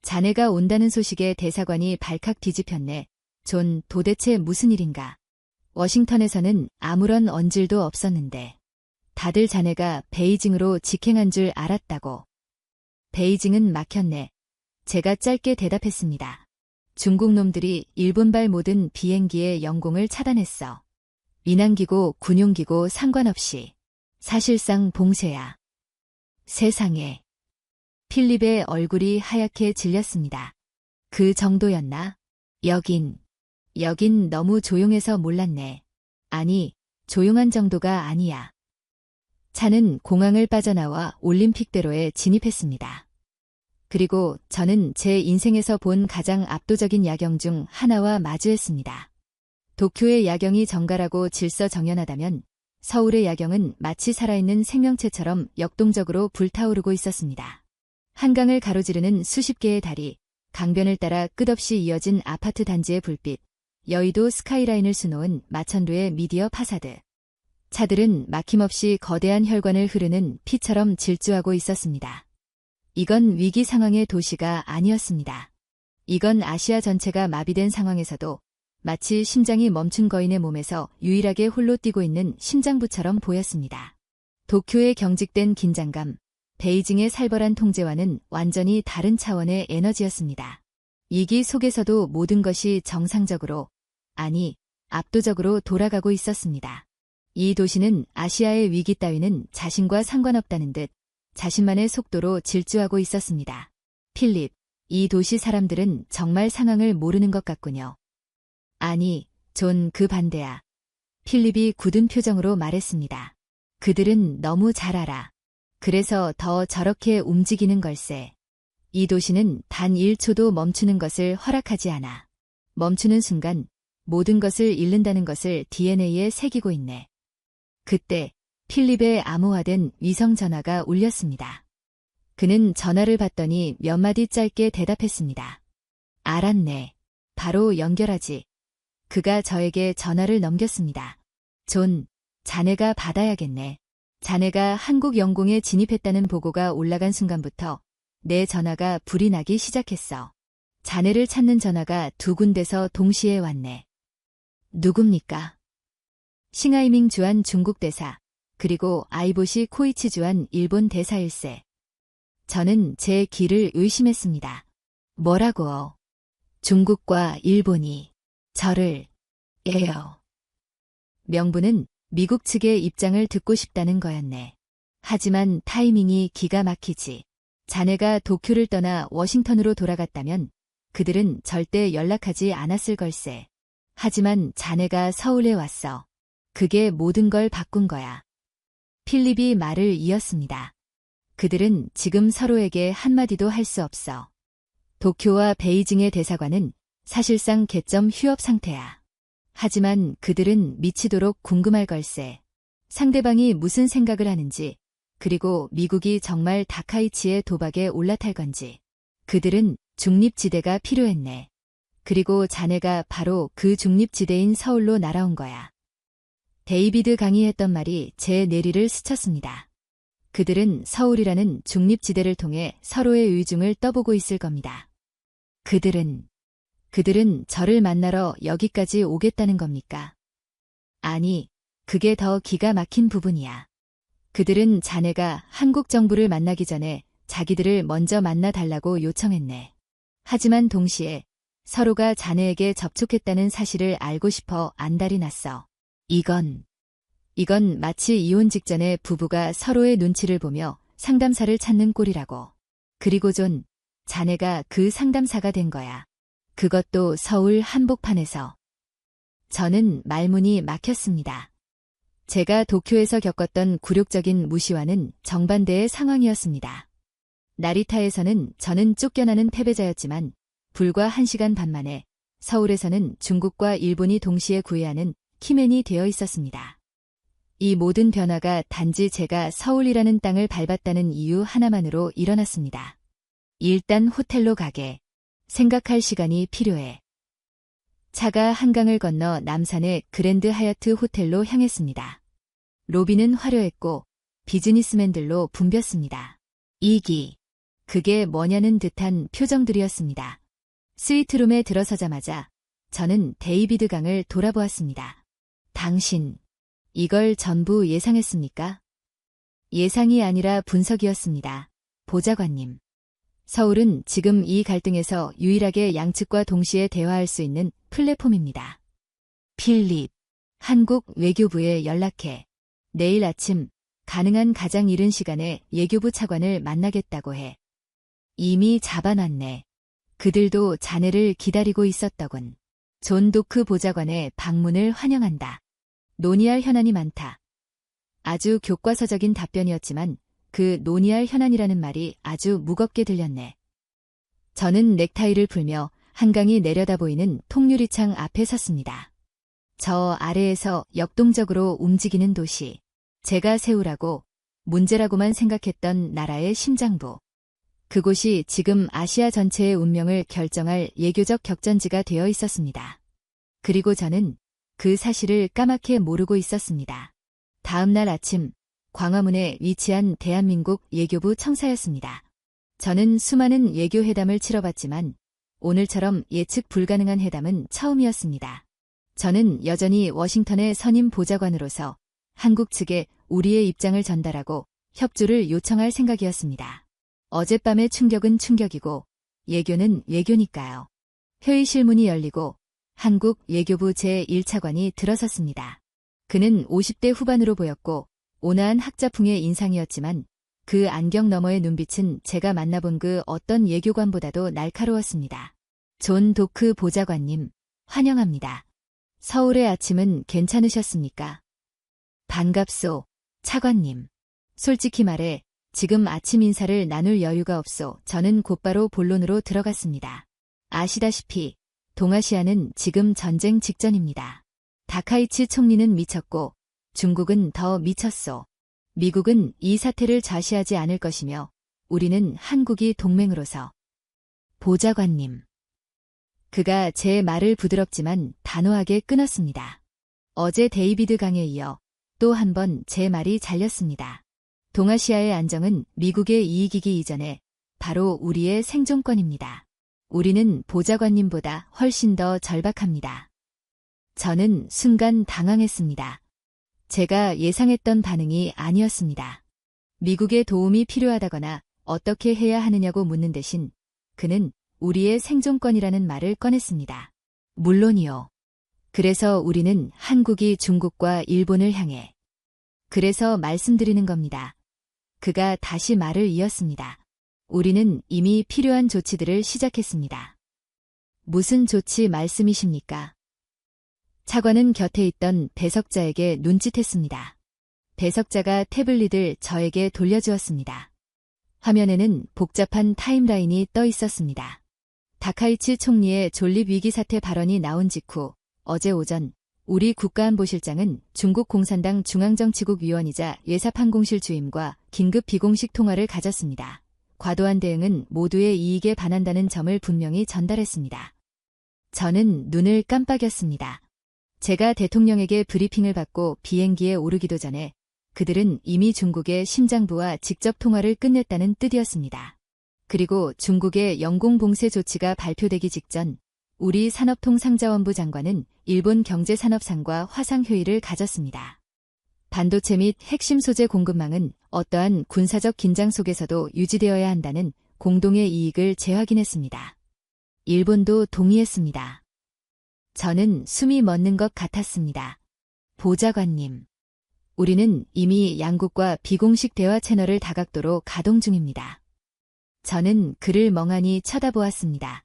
자네가 온다는 소식에 대사관이 발칵 뒤집혔네. 존, 도대체 무슨 일인가? 워싱턴에서는 아무런 언질도 없었는데. 다들 자네가 베이징으로 직행한 줄 알았다고. 베이징은 막혔네. 제가 짧게 대답했습니다. 중국 놈들이 일본발 모든 비행기의 영공을 차단했어. 민항기고 군용기고 상관없이. 사실상 봉쇄야. 세상에. 필립의 얼굴이 하얗게 질렸습니다. 그 정도였나? 여긴 너무 조용해서 몰랐네. 아니, 조용한 정도가 아니야. 차는 공항을 빠져나와 올림픽대로에 진입했습니다. 그리고 저는 제 인생에서 본 가장 압도적인 야경 중 하나와 마주했습니다. 도쿄의 야경이 정갈하고 질서정연하다면 서울의 야경은 마치 살아있는 생명체처럼 역동적으로 불타오르고 있었습니다. 한강을 가로지르는 수십 개의 다리, 강변을 따라 끝없이 이어진 아파트 단지의 불빛, 여의도 스카이라인을 수놓은 마천루의 미디어 파사드. 차들은 막힘없이 거대한 혈관을 흐르는 피처럼 질주하고 있었습니다. 이건 위기 상황의 도시가 아니었습니다. 이건 아시아 전체가 마비된 상황에서도 마치 심장이 멈춘 거인의 몸에서 유일하게 홀로 뛰고 있는 심장부처럼 보였습니다. 도쿄의 경직된 긴장감, 베이징의 살벌한 통제와는 완전히 다른 차원의 에너지였습니다. 위기 속에서도 모든 것이 정상적으로, 아니, 압도적으로 돌아가고 있었습니다. 이 도시는 아시아의 위기 따위는 자신과 상관없다는 듯 자신만의 속도로 질주하고 있었습니다. 필립, 이 도시 사람들은 정말 상황을 모르는 것 같군요. 아니, 존, 그 반대야. 필립이 굳은 표정으로 말했습니다. 그들은 너무 잘 알아. 그래서 더 저렇게 움직이는 걸세. 이 도시는 단 1초도 멈추는 것을 허락하지 않아. 멈추는 순간 모든 것을 잃는다는 것을 DNA에 새기고 있네. 그때 필립의 암호화된 위성 전화가 울렸습니다. 그는 전화를 받더니 몇 마디 짧게 대답했습니다. 알았네. 바로 연결하지. 그가 저에게 전화를 넘겼습니다. 존, 자네가 받아야겠네. 자네가 한국 영공에 진입했다는 보고가 올라간 순간부터 내 전화가 불이 나기 시작했어. 자네를 찾는 전화가 두 군데서 동시에 왔네. 누굽니까? 싱하이밍 주한 중국 대사, 그리고 아이보시 코이치 주한 일본 대사일세. 저는 제 귀를 의심했습니다. 뭐라고? 중국과 일본이 저를 예요. 명분은 미국 측의 입장을 듣고 싶다는 거였네. 하지만 타이밍이 기가 막히지. 자네가 도쿄를 떠나 워싱턴으로 돌아갔다면 그들은 절대 연락하지 않았을 걸세. 하지만 자네가 서울에 왔어. 그게 모든 걸 바꾼 거야. 필립이 말을 이었습니다. 그들은 지금 서로에게 한마디도 할 수 없어. 도쿄와 베이징의 대사관은 사실상 개점 휴업 상태야. 하지만 그들은 미치도록 궁금할 걸세. 상대방이 무슨 생각을 하는지, 그리고 미국이 정말 다카이치의 도박에 올라탈 건지. 그들은 중립지대가 필요했네. 그리고 자네가 바로 그 중립지대인 서울로 날아온 거야. 데이비드 강의했던 말이 제 내리를 스쳤습니다. 그들은 서울이라는 중립지대를 통해 서로의 의중을 떠보고 있을 겁니다. 그들은 저를 만나러 여기까지 오겠다는 겁니까? 아니, 그게 더 기가 막힌 부분이야. 그들은 자네가 한국 정부를 만나기 전에 자기들을 먼저 만나달라고 요청했네. 하지만 동시에 서로가 자네에게 접촉했다는 사실을 알고 싶어 안달이 났어. 이건 마치 이혼 직전에 부부가 서로의 눈치를 보며 상담사를 찾는 꼴이라고. 그리고 존, 자네가 그 상담사가 된 거야. 그것도 서울 한복판에서. 저는 말문이 막혔습니다. 제가 도쿄에서 겪었던 굴욕적인 무시와는 정반대의 상황이었습니다. 나리타에서는 저는 쫓겨나는 패배자였지만 불과 1시간 반 만에 서울에서는 중국과 일본이 동시에 구애하는 키맨이 되어 있었습니다. 이 모든 변화가 단지 제가 서울이라는 땅을 밟았다는 이유 하나만으로 일어났습니다. 일단 호텔로 가게. 생각할 시간이 필요해. 차가 한강을 건너 남산의 그랜드 하얏트 호텔로 향했습니다. 로비는 화려했고 비즈니스맨들로 붐볐습니다. 그게 뭐냐는 듯한 표정들이었습니다. 스위트룸에 들어서자마자 저는 데이비드 강을 돌아보았습니다. 당신, 이걸 전부 예상했습니까? 예상이 아니라 분석이었습니다. 보좌관님. 서울은 지금 이 갈등에서 유일하게 양측과 동시에 대화할 수 있는 플랫폼입니다. 필립, 한국 외교부에 연락해. 내일 아침 가능한 가장 이른 시간에 외교부 차관을 만나겠다고 해. 이미 잡아놨네. 그들도 자네를 기다리고 있었더군. 존 도크 보좌관의 방문을 환영한다. 논의할 현안이 많다. 아주 교과서적인 답변이었지만 그 논의할 현안이라는 말이 아주 무겁게 들렸네. 저는 넥타이를 풀며 한강이 내려다 보이는 통유리창 앞에 섰습니다. 저 아래에서 역동적으로 움직이는 도시. 제가 세우라고, 문제라고만 생각했던 나라의 심장부. 그곳이 지금 아시아 전체의 운명을 결정할 예교적 격전지가 되어 있었습니다. 그리고 저는 그 사실을 까맣게 모르고 있었습니다. 다음 날 아침, 광화문에 위치한 대한민국 외교부 청사였습니다. 저는 수많은 외교회담을 치러봤지만 오늘처럼 예측 불가능한 회담은 처음이었습니다. 저는 여전히 워싱턴의 선임 보좌관으로서 한국 측에 우리의 입장을 전달하고 협조를 요청할 생각이었습니다. 어젯밤의 충격은 충격이고 외교는 외교니까요. 회의실 문이 열리고 한국 외교부 제1차관이 들어섰습니다. 그는 50대 후반으로 보였고 온화한 학자풍의 인상이었지만 그 안경 너머의 눈빛은 제가 만나본 그 어떤 외교관보다도 날카로웠습니다. 존 도크 보좌관님, 환영합니다. 서울의 아침은 괜찮으셨습니까? 반갑소, 차관님. 솔직히 말해 지금 아침 인사를 나눌 여유가 없소. 저는 곧바로 본론으로 들어갔습니다. 아시다시피 동아시아는 지금 전쟁 직전입니다. 다카이치 총리는 미쳤고 중국은 더 미쳤소. 미국은 이 사태를 좌시하지 않을 것이며 우리는 한국이 동맹으로서. 보좌관님. 그가 제 말을 부드럽지만 단호하게 끊었습니다. 어제 데이비드 강에 이어 또 한 번 제 말이 잘렸습니다. 동아시아의 안정은 미국의 이익이기 이전에 바로 우리의 생존권입니다. 우리는 보좌관님보다 훨씬 더 절박합니다. 저는 순간 당황했습니다. 제가 예상했던 반응이 아니었습니다. 미국의 도움이 필요하다거나 어떻게 해야 하느냐고 묻는 대신 그는 우리의 생존권이라는 말을 꺼냈습니다. 물론이요. 그래서 우리는 한국이 중국과 일본을 향해. 그래서 말씀드리는 겁니다. 그가 다시 말을 이었습니다. 우리는 이미 필요한 조치들을 시작했습니다. 무슨 조치 말씀이십니까? 차관은 곁에 있던 배석자에게 눈짓했습니다. 배석자가 태블릿을 저에게 돌려주었습니다. 화면에는 복잡한 타임라인이 떠 있었습니다. 다카이치 총리의 존립 위기 사태 발언이 나온 직후 어제 오전 우리 국가안보실장은 중국 공산당 중앙정치국 위원이자 외사판공실 주임과 긴급 비공식 통화를 가졌습니다. 과도한 대응은 모두의 이익에 반한다는 점을 분명히 전달했습니다. 저는 눈을 깜빡였습니다. 제가 대통령에게 브리핑을 받고 비행기에 오르기도 전에 그들은 이미 중국의 심장부와 직접 통화를 끝냈다는 뜻이었습니다. 그리고 중국의 영공봉쇄 조치가 발표되기 직전 우리 산업통상자원부 장관은 일본 경제산업상과 화상회의를 가졌습니다. 반도체 및 핵심 소재 공급망은 어떠한 군사적 긴장 속에서도 유지되어야 한다는 공동의 이익을 재확인했습니다. 일본도 동의했습니다. 저는 숨이 멎는 것 같았습니다. 보좌관님. 우리는 이미 양국과 비공식 대화 채널을 다각도로 가동 중입니다. 저는 그를 멍하니 쳐다보았습니다.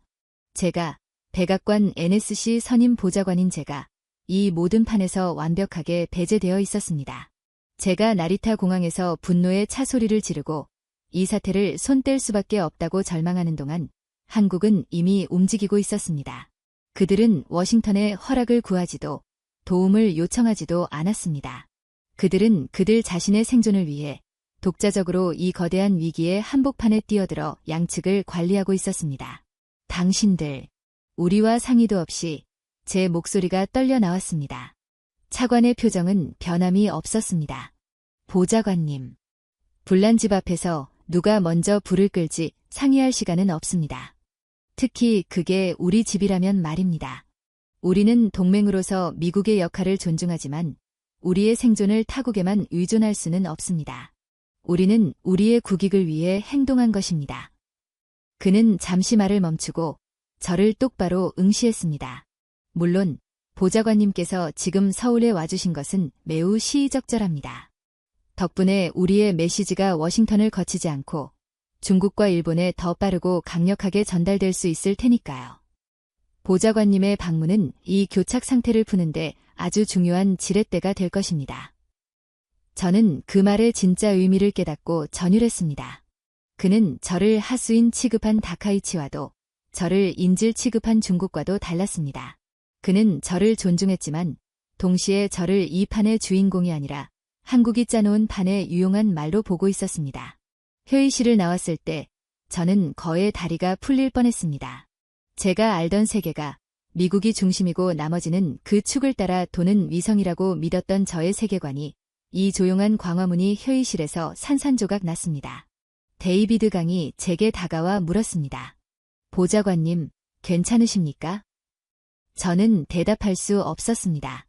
제가, 백악관 NSC 선임 보좌관인 제가 이 모든 판에서 완벽하게 배제되어 있었습니다. 제가 나리타 공항에서 분노의 차 소리를 지르고 이 사태를 손 뗄 수밖에 없다고 절망하는 동안 한국은 이미 움직이고 있었습니다. 그들은 워싱턴의 허락을 구하지도 도움을 요청하지도 않았습니다. 그들은 그들 자신의 생존을 위해 독자적으로 이 거대한 위기의 한복판에 뛰어들어 양측을 관리하고 있었습니다. 당신들, 우리와 상의도 없이 제 목소리가 떨려 나왔습니다. 차관의 표정은 변함이 없었습니다. 보좌관님, 불난 집 앞에서 누가 먼저 불을 끌지 상의할 시간은 없습니다. 특히 그게 우리 집이라면 말입니다. 우리는 동맹으로서 미국의 역할을 존중하지만 우리의 생존을 타국에만 의존할 수는 없습니다. 우리는 우리의 국익을 위해 행동한 것입니다. 그는 잠시 말을 멈추고 저를 똑바로 응시했습니다. 물론 보좌관님께서 지금 서울에 와주신 것은 매우 시의적절합니다. 덕분에 우리의 메시지가 워싱턴을 거치지 않고 중국과 일본에 더 빠르고 강력하게 전달될 수 있을 테니까요. 보좌관님의 방문은 이 교착 상태를 푸는데 아주 중요한 지렛대가 될 것입니다. 저는 그 말의 진짜 의미를 깨닫고 전율했습니다. 그는 저를 하수인 취급한 다카이치와도 저를 인질 취급한 중국과도 달랐습니다. 그는 저를 존중했지만 동시에 저를 이 판의 주인공이 아니라 한국이 짜놓은 판의 유용한 말로 보고 있었습니다. 회의실을 나왔을 때 저는 거의 다리가 풀릴 뻔했습니다. 제가 알던 세계가 미국이 중심이고 나머지는 그 축을 따라 도는 위성이라고 믿었던 저의 세계관이 이 조용한 광화문이 회의실에서 산산조각 났습니다. 데이비드 강이 제게 다가와 물었습니다. 보좌관님, 괜찮으십니까? 저는 대답할 수 없었습니다.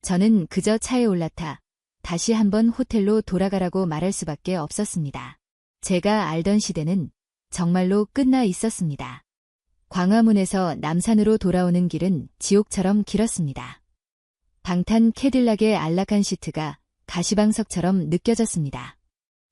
저는 그저 차에 올라타 다시 한번 호텔로 돌아가라고 말할 수밖에 없었습니다. 제가 알던 시대는 정말로 끝나 있었습니다. 광화문에서 남산으로 돌아오는 길은 지옥처럼 길었습니다. 방탄 캐딜락의 안락한 시트가 가시방석처럼 느껴졌습니다.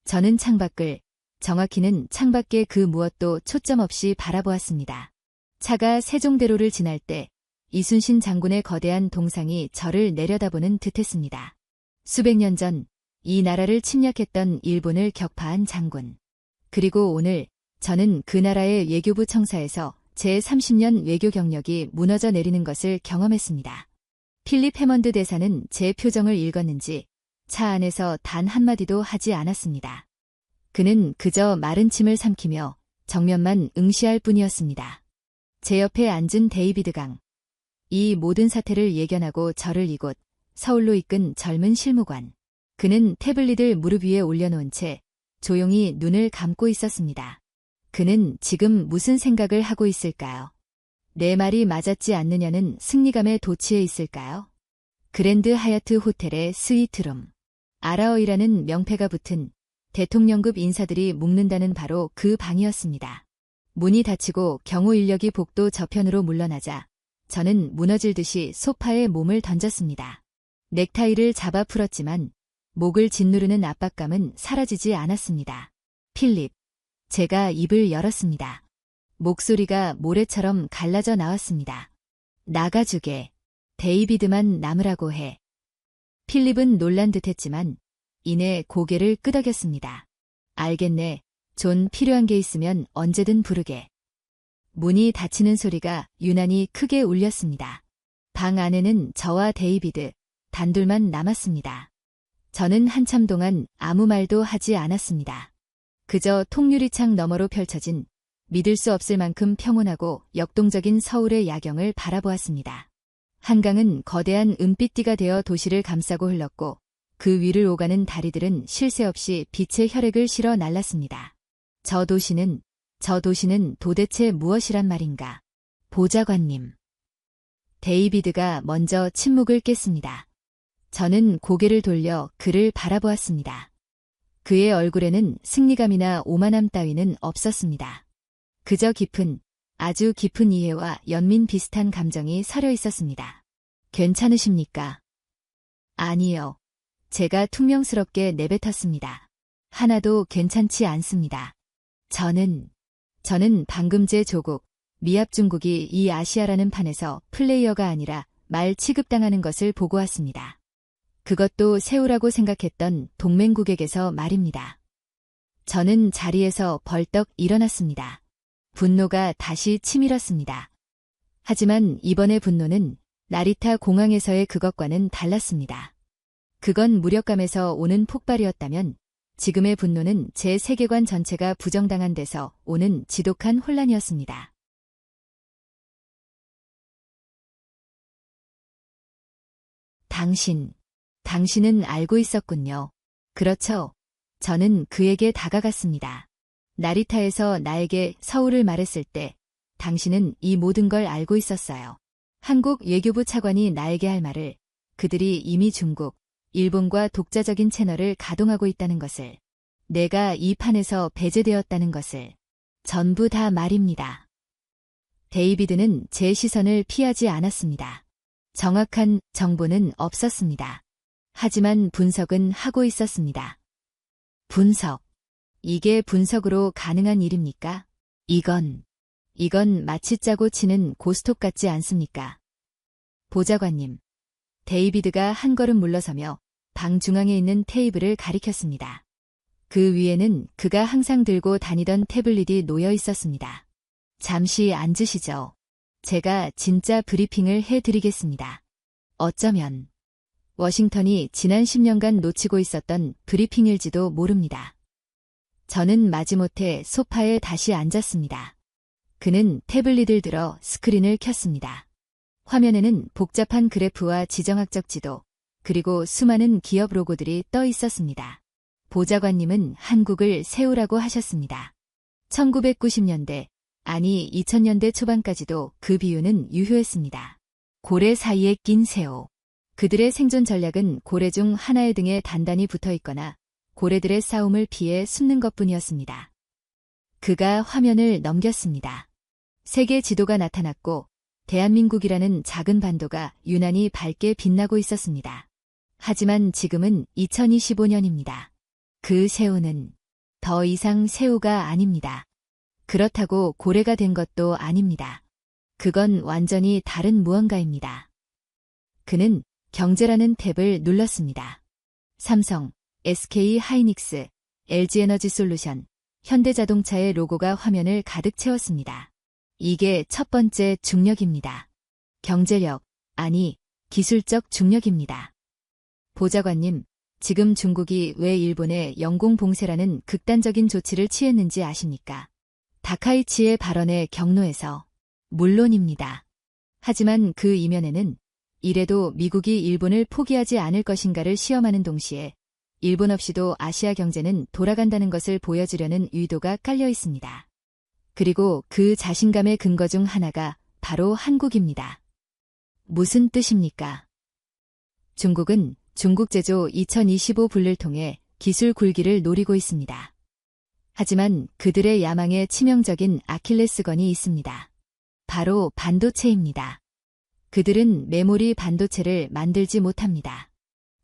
저는 창밖을, 정확히는 창밖의 그 무엇도 초점 없이 바라보았습니다. 차가 세종대로를 지날 때 이순신 장군의 거대한 동상이 저를 내려다보는 듯했습니다. 수백 년 전 이 나라를 침략했던 일본을 격파한 장군. 그리고 오늘 저는 그 나라의 외교부 청사에서 제30년 외교 경력이 무너져 내리는 것을 경험했습니다. 필립 해먼드 대사는 제 표정을 읽었는지 차 안에서 단 한마디도 하지 않았습니다. 그는 그저 마른 침을 삼키며 정면만 응시할 뿐이었습니다. 제 옆에 앉은 데이비드 강. 이 모든 사태를 예견하고 저를 이곳 서울로 이끈 젊은 실무관. 그는 태블릿을 무릎 위에 올려놓은 채 조용히 눈을 감고 있었습니다. 그는 지금 무슨 생각을 하고 있을까요? 내 말이 맞았지 않느냐는 승리감에 도취해 있을까요? 그랜드 하얏트 호텔의 스위트룸. 아라어이라는 명패가 붙은 대통령급 인사들이 묵는다는 바로 그 방이었습니다. 문이 닫히고 경호 인력이 복도 저편으로 물러나자 저는 무너질 듯이 소파에 몸을 던졌습니다. 넥타이를 잡아 풀었지만 목을 짓누르는 압박감은 사라지지 않았습니다. 필립. 제가 입을 열었습니다. 목소리가 모래처럼 갈라져 나왔습니다. 나가주게. 데이비드만 남으라고 해. 필립은 놀란 듯했지만 이내 고개를 끄덕였습니다. 알겠네. 존 필요한 게 있으면 언제든 부르게. 문이 닫히는 소리가 유난히 크게 울렸습니다. 방 안에는 저와 데이비드, 단둘만 남았습니다. 저는 한참 동안 아무 말도 하지 않았습니다. 그저 통유리창 너머로 펼쳐진 믿을 수 없을 만큼 평온하고 역동적인 서울의 야경을 바라보았습니다. 한강은 거대한 은빛띠가 되어 도시를 감싸고 흘렀고 그 위를 오가는 다리들은 쉴 새 없이 빛의 혈액을 실어 날랐습니다. 저 도시는 도대체 무엇이란 말인가? 보좌관님. 데이비드가 먼저 침묵을 깼습니다. 저는 고개를 돌려 그를 바라보았습니다. 그의 얼굴에는 승리감이나 오만함 따위는 없었습니다. 그저 깊은, 아주 깊은 이해와 연민 비슷한 감정이 서려 있었습니다. 괜찮으십니까? 아니요. 제가 퉁명스럽게 내뱉었습니다. 하나도 괜찮지 않습니다. 저는 방금제 조국, 미합 중국이 이 아시아라는 판에서 플레이어가 아니라 말 취급당하는 것을 보고 왔습니다. 그것도 세우라고 생각했던 동맹국에게서 말입니다. 저는 자리에서 벌떡 일어났습니다. 분노가 다시 치밀었습니다. 하지만 이번의 분노는 나리타 공항에서의 그것과는 달랐습니다. 그건 무력감에서 오는 폭발이었다면 지금의 분노는 제 세계관 전체가 부정당한 데서 오는 지독한 혼란이었습니다. 당신은 알고 있었군요. 그렇죠. 저는 그에게 다가갔습니다. 나리타에서 나에게 서울을 말했을 때 당신은 이 모든 걸 알고 있었어요. 한국 외교부 차관이 나에게 할 말을, 그들이 이미 중국, 일본과 독자적인 채널을 가동하고 있다는 것을, 내가 이 판에서 배제되었다는 것을, 전부 다 말입니다. 데이비드는 제 시선을 피하지 않았습니다. 정확한 정보는 없었습니다. 하지만 분석은 하고 있었습니다. 분석. 이게 분석으로 가능한 일입니까? 이건 마치 짜고 치는 고스톱 같지 않습니까? 보좌관님. 데이비드가 한 걸음 물러서며 방 중앙에 있는 테이블을 가리켰습니다. 그 위에는 그가 항상 들고 다니던 태블릿이 놓여 있었습니다. 잠시 앉으시죠. 제가 진짜 브리핑을 해드리겠습니다. 어쩌면 워싱턴이 지난 10년간 놓치고 있었던 브리핑일지도 모릅니다. 저는 마지못해 소파에 다시 앉았습니다. 그는 태블릿을 들어 스크린을 켰습니다. 화면에는 복잡한 그래프와 지정학적 지도, 그리고 수많은 기업 로고들이 떠 있었습니다. 보좌관님은 한국을 세우라고 하셨습니다. 1990년대, 아니 2000년대 초반까지도 그 비유는 유효했습니다. 고래 사이에 낀 새우. 그들의 생존 전략은 고래 중 하나의 등에 단단히 붙어 있거나 고래들의 싸움을 피해 숨는 것뿐이었습니다. 그가 화면을 넘겼습니다. 세계 지도가 나타났고 대한민국이라는 작은 반도가 유난히 밝게 빛나고 있었습니다. 하지만 지금은 2025년입니다. 그 새우는 더 이상 새우가 아닙니다. 그렇다고 고래가 된 것도 아닙니다. 그건 완전히 다른 무언가입니다. 그는 경제라는 탭을 눌렀습니다. 삼성, SK 하이닉스, LG 에너지 솔루션, 현대자동차의 로고가 화면을 가득 채웠습니다. 이게 첫 번째 중력입니다. 경제력, 아니, 기술적 중력입니다. 보좌관님, 지금 중국이 왜 일본의 영공봉쇄라는 극단적인 조치를 취했는지 아십니까? 다카이치의 발언의 경로에서. 물론입니다. 하지만 그 이면에는 이래도 미국이 일본을 포기하지 않을 것인가를 시험하는 동시에 일본 없이도 아시아 경제는 돌아간다는 것을 보여주려는 의도가 깔려 있습니다. 그리고 그 자신감의 근거 중 하나가 바로 한국입니다. 무슨 뜻입니까? 중국은 중국제조 2025 분를 통해 기술 굴기를 노리고 있습니다. 하지만 그들의 야망에 치명적인 아킬레스건이 있습니다. 바로 반도체입니다. 그들은 메모리 반도체를 만들지 못합니다.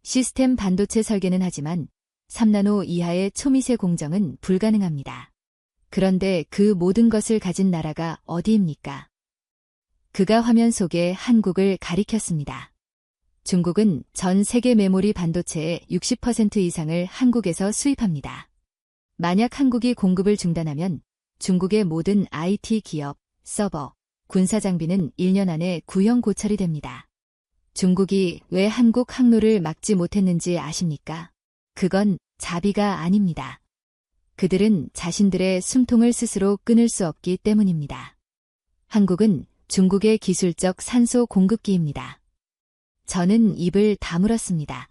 시스템 반도체 설계는 하지만 3나노 이하의 초미세 공정은 불가능합니다. 그런데 그 모든 것을 가진 나라가 어디입니까? 그가 화면 속에 한국을 가리켰습니다. 중국은 전 세계 메모리 반도체의 60% 이상을 한국에서 수입합니다. 만약 한국이 공급을 중단하면 중국의 모든 IT 기업, 서버, 군사장비는 1년 안에 구형 고철이 됩니다. 중국이 왜 한국 항로를 막지 못했는지 아십니까? 그건 자비가 아닙니다. 그들은 자신들의 숨통을 스스로 끊을 수 없기 때문입니다. 한국은 중국의 기술적 산소 공급기입니다. 저는 입을 다물었습니다.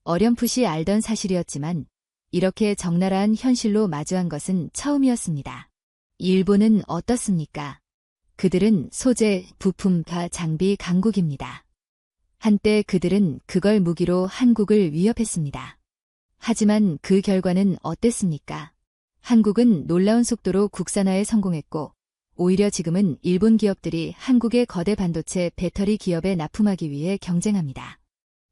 어렴풋이 알던 사실이었지만 이렇게 적나라한 현실로 마주한 것은 처음이었습니다. 일본은 어떻습니까? 그들은 소재, 부품과 장비 강국입니다. 한때 그들은 그걸 무기로 한국을 위협했습니다. 하지만 그 결과는 어땠습니까? 한국은 놀라운 속도로 국산화에 성공했고 오히려 지금은 일본 기업들이 한국의 거대 반도체 배터리 기업에 납품하기 위해 경쟁합니다.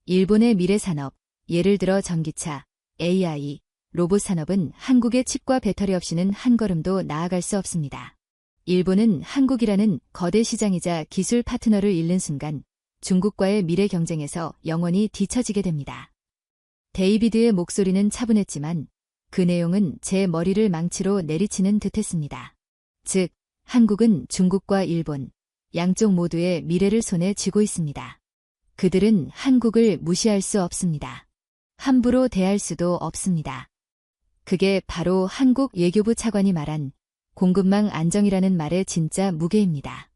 일본의 미래 산업, 예를 들어 전기차, AI, 로봇 산업은 한국의 칩과 배터리 없이는 한 걸음도 나아갈 수 없습니다. 일본은 한국이라는 거대 시장이자 기술 파트너를 잃는 순간 중국과의 미래 경쟁에서 영원히 뒤처지게 됩니다. 데이비드의 목소리는 차분했지만 그 내용은 제 머리를 망치로 내리치는 듯했습니다. 즉, 한국은 중국과 일본, 양쪽 모두의 미래를 손에 쥐고 있습니다. 그들은 한국을 무시할 수 없습니다. 함부로 대할 수도 없습니다. 그게 바로 한국 외교부 차관이 말한 공급망 안정이라는 말의 진짜 무게입니다.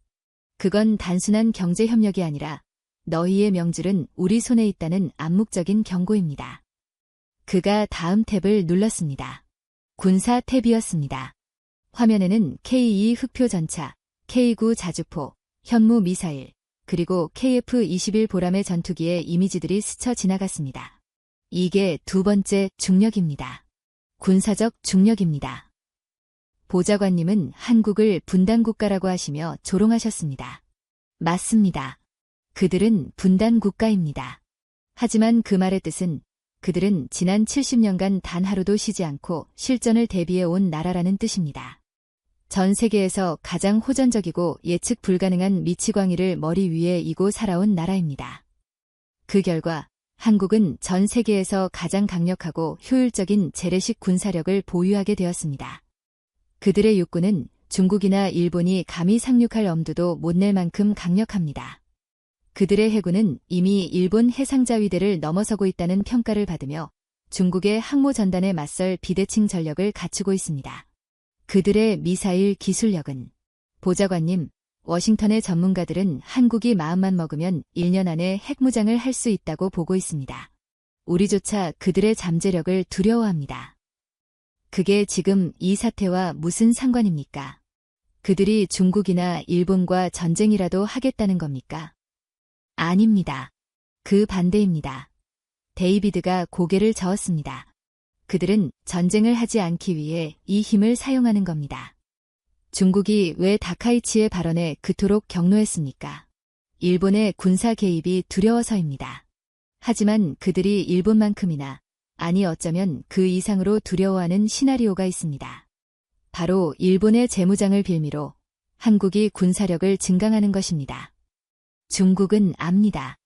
그건 단순한 경제협력이 아니라 너희의 명줄은 우리 손에 있다는 암묵적인 경고입니다. 그가 다음 탭을 눌렀습니다. 군사 탭이었습니다. 화면에는 K2 흑표 전차, K9 자주포, 현무 미사일, 그리고 KF-21 보람의 전투기의 이미지들이 스쳐 지나갔습니다. 이게 두 번째 중력입니다. 군사적 중력입니다. 보좌관님은 한국을 분단국가라고 하시며 조롱하셨습니다. 맞습니다. 그들은 분단국가입니다. 하지만 그 말의 뜻은 그들은 지난 70년간 단 하루도 쉬지 않고 실전을 대비해 온 나라라는 뜻입니다. 전 세계에서 가장 호전적이고 예측 불가능한 미치광이를 머리 위에 이고 살아온 나라입니다. 그 결과 한국은 전 세계에서 가장 강력하고 효율적인 재래식 군사력을 보유하게 되었습니다. 그들의 육군은 중국이나 일본이 감히 상륙할 엄두도 못 낼 만큼 강력합니다. 그들의 해군은 이미 일본 해상자위대를 넘어서고 있다는 평가를 받으며 중국의 항모 전단에 맞설 비대칭 전력을 갖추고 있습니다. 그들의 미사일 기술력은 보좌관님, 워싱턴의 전문가들은 한국이 마음만 먹으면 1년 안에 핵무장을 할 수 있다고 보고 있습니다. 우리조차 그들의 잠재력을 두려워합니다. 그게 지금 이 사태와 무슨 상관입니까? 그들이 중국이나 일본과 전쟁이라도 하겠다는 겁니까? 아닙니다. 그 반대입니다. 데이비드가 고개를 저었습니다. 그들은 전쟁을 하지 않기 위해 이 힘을 사용하는 겁니다. 중국이 왜 다카이치의 발언에 그토록 격노했습니까? 일본의 군사 개입이 두려워서입니다. 하지만 그들이 일본만큼이나, 아니 어쩌면 그 이상으로 두려워하는 시나리오가 있습니다. 바로 일본의 재무장을 빌미로 한국이 군사력을 증강하는 것입니다. 중국은 압니다.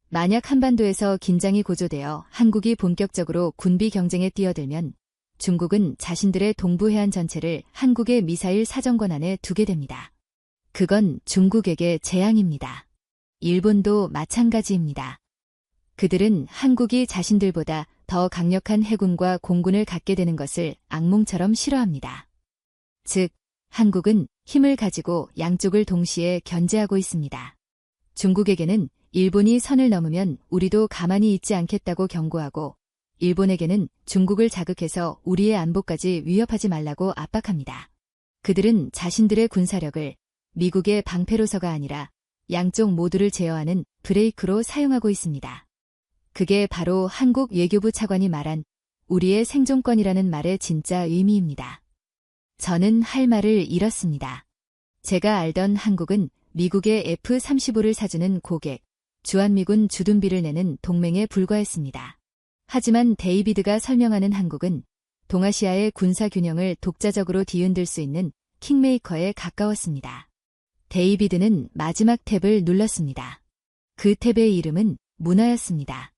만약 한반도에서 긴장이 고조되어 한국이 본격적으로 군비 경쟁에 뛰어들면 중국은 자신들의 동부 해안 전체를 한국의 미사일 사정권 안에 두게 됩니다. 그건 중국에게 재앙입니다. 일본도 마찬가지입니다. 그들은 한국이 자신들보다 더 강력한 해군과 공군을 갖게 되는 것을 악몽처럼 싫어합니다. 즉, 한국은 힘을 가지고 양쪽을 동시에 견제하고 있습니다. 중국에게는 일본이 선을 넘으면 우리도 가만히 있지 않겠다고 경고하고 일본에게는 중국을 자극해서 우리의 안보까지 위협하지 말라고 압박합니다. 그들은 자신들의 군사력을 미국의 방패로서가 아니라 양쪽 모두를 제어하는 브레이크로 사용하고 있습니다. 그게 바로 한국 외교부 차관이 말한 우리의 생존권이라는 말의 진짜 의미입니다. 저는 할 말을 잃었습니다. 제가 알던 한국은 미국의 F-35를 사주는 고객, 주한미군 주둔비를 내는 동맹에 불과했습니다. 하지만 데이비드가 설명하는 한국은 동아시아의 군사균형을 독자적으로 뒤흔들 수 있는 킹메이커에 가까웠습니다. 데이비드는 마지막 탭을 눌렀습니다. 그 탭의 이름은 문화였습니다.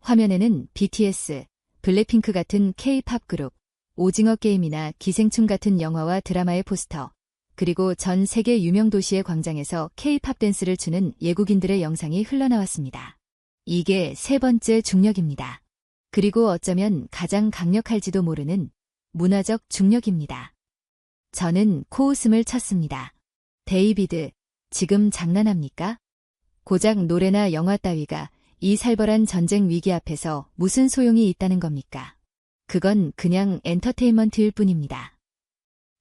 화면에는 BTS, 블랙핑크 같은 K-팝 그룹, 오징어 게임이나 기생충 같은 영화와 드라마의 포스터, 그리고 전 세계 유명 도시의 광장에서 K-팝 댄스를 추는 외국인들의 영상이 흘러나왔습니다. 이게 세 번째 중력입니다. 그리고 어쩌면 가장 강력할지도 모르는 문화적 중력입니다. 저는 코웃음을 쳤습니다. 데이비드, 지금 장난합니까? 고작 노래나 영화 따위가 이 살벌한 전쟁 위기 앞에서 무슨 소용이 있다는 겁니까? 그건 그냥 엔터테인먼트일 뿐입니다.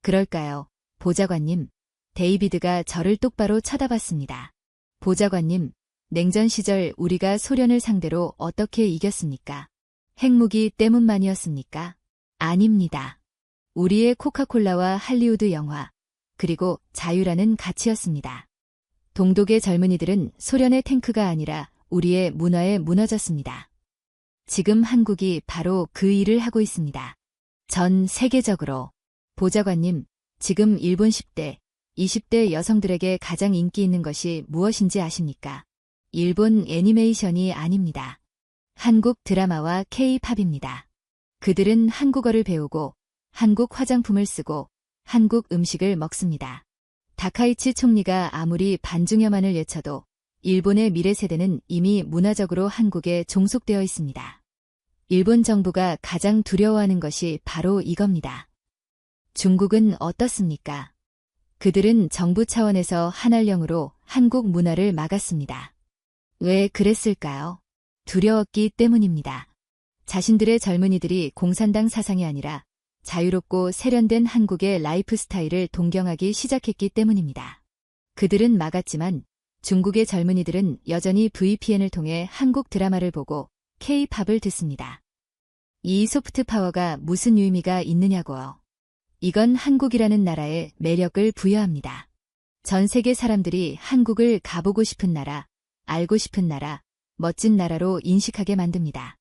그럴까요? 보좌관님, 데이비드가 저를 똑바로 쳐다봤습니다. 보좌관님, 냉전 시절 우리가 소련을 상대로 어떻게 이겼습니까? 핵무기 때문만이었습니까? 아닙니다. 우리의 코카콜라와 할리우드 영화, 그리고 자유라는 가치였습니다. 동독의 젊은이들은 소련의 탱크가 아니라 우리의 문화에 무너졌습니다. 지금 한국이 바로 그 일을 하고 있습니다. 전 세계적으로. 보좌관님, 지금 일본 10대, 20대 여성들에게 가장 인기 있는 것이 무엇인지 아십니까? 일본 애니메이션이 아닙니다. 한국 드라마와 K-팝입니다. 그들은 한국어를 배우고 한국 화장품을 쓰고 한국 음식을 먹습니다. 다카이치 총리가 아무리 반중혐한을 외쳐도 일본의 미래 세대는 이미 문화적으로 한국에 종속되어 있습니다. 일본 정부가 가장 두려워하는 것이 바로 이겁니다. 중국은 어떻습니까? 그들은 정부 차원에서 한알령으로 한국 문화를 막았습니다. 왜 그랬을까요? 두려웠기 때문입니다. 자신들의 젊은이들이 공산당 사상이 아니라 자유롭고 세련된 한국의 라이프 스타일을 동경하기 시작했기 때문입니다. 그들은 막았지만 중국의 젊은이들은 여전히 VPN을 통해 한국 드라마를 보고 K-팝을 듣습니다. 이 소프트 파워가 무슨 의미가 있느냐고요. 이건 한국이라는 나라에 매력을 부여합니다. 전 세계 사람들이 한국을 가보고 싶은 나라, 알고 싶은 나라, 멋진 나라로 인식하게 만듭니다.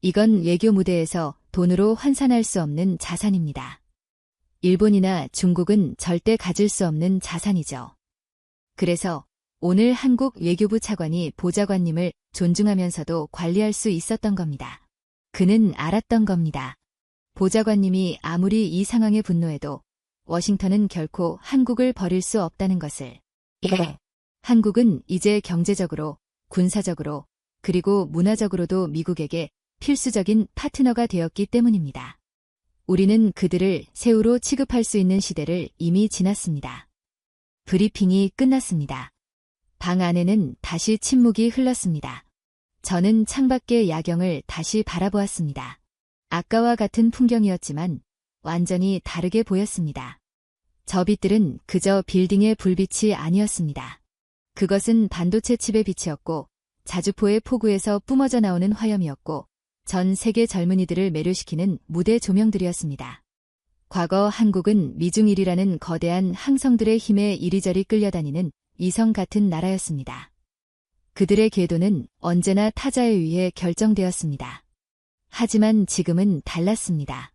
이건 외교 무대에서 돈으로 환산할 수 없는 자산입니다. 일본이나 중국은 절대 가질 수 없는 자산이죠. 그래서 오늘 한국 외교부 차관이 보좌관님을 존중하면서도 관리할 수 있었던 겁니다. 그는 알았던 겁니다. 보좌관님이 아무리 이 상황에 분노해도 워싱턴은 결코 한국을 버릴 수 없다는 것을. 한국은 이제 경제적으로, 군사적으로, 그리고 문화적으로도 미국에게 필수적인 파트너가 되었기 때문입니다. 우리는 그들을 새우로 취급할 수 있는 시대를 이미 지났습니다. 브리핑이 끝났습니다. 방 안에는 다시 침묵이 흘렀습니다. 저는 창밖의 야경을 다시 바라보았습니다. 아까와 같은 풍경이었지만 완전히 다르게 보였습니다. 저 빛들은 그저 빌딩의 불빛이 아니었습니다. 그것은 반도체 칩의 빛이었고 자주포의 포구에서 뿜어져 나오는 화염이었고 전 세계 젊은이들을 매료시키는 무대 조명들이었습니다. 과거 한국은 미중일이라는 거대한 항성들의 힘에 이리저리 끌려다니는 이성 같은 나라였습니다. 그들의 궤도는 언제나 타자에 의해 결정되었습니다. 하지만 지금은 달랐습니다.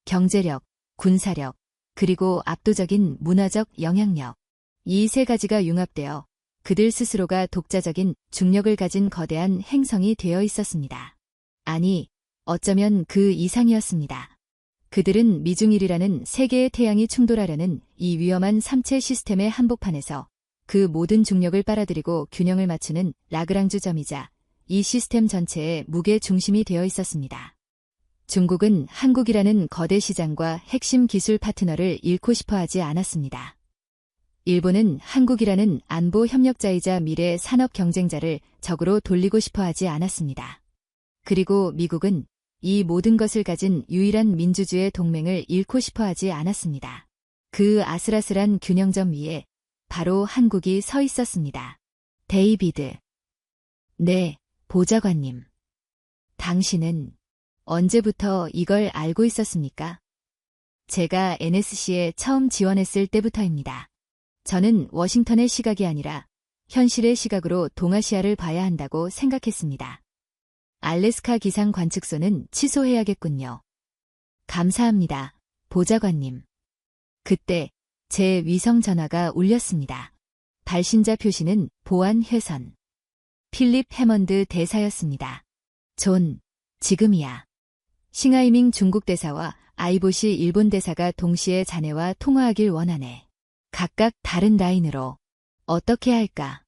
경제력, 군사력, 그리고 압도적인 문화적 영향력. 이 세 가지가 융합되어 그들 스스로가 독자적인 중력을 가진 거대한 행성이 되어 있었습니다. 아니, 어쩌면 그 이상이었습니다. 그들은 미중일이라는 세계의 태양이 충돌하려는 이 위험한 삼체 시스템의 한복판에서 그 모든 중력을 빨아들이고 균형을 맞추는 라그랑주 점이자 이 시스템 전체의 무게 중심이 되어 있었습니다. 중국은 한국이라는 거대 시장과 핵심 기술 파트너를 잃고 싶어 하지 않았습니다. 일본은 한국이라는 안보 협력자이자 미래 산업 경쟁자를 적으로 돌리고 싶어 하지 않았습니다. 그리고 미국은 이 모든 것을 가진 유일한 민주주의 동맹을 잃고 싶어 하지 않았습니다. 그 아슬아슬한 균형점 위에 바로 한국이 서 있었습니다. 데이비드. 네, 보좌관님. 당신은 언제부터 이걸 알고 있었습니까? 제가 NSC에 처음 지원했을 때부터입니다. 저는 워싱턴의 시각이 아니라 현실의 시각으로 동아시아를 봐야 한다고 생각했습니다. 알래스카 기상 관측소는 취소해야겠군요. 감사합니다, 보좌관님. 그때 제 위성 전화가 울렸습니다. 발신자 표시는 보안 회선. 필립 해먼드 대사였습니다. 존, 지금이야. 싱하이밍 중국 대사와 아이보시 일본 대사가 동시에 자네와 통화하길 원하네. 각각 다른 라인으로. 어떻게 할까?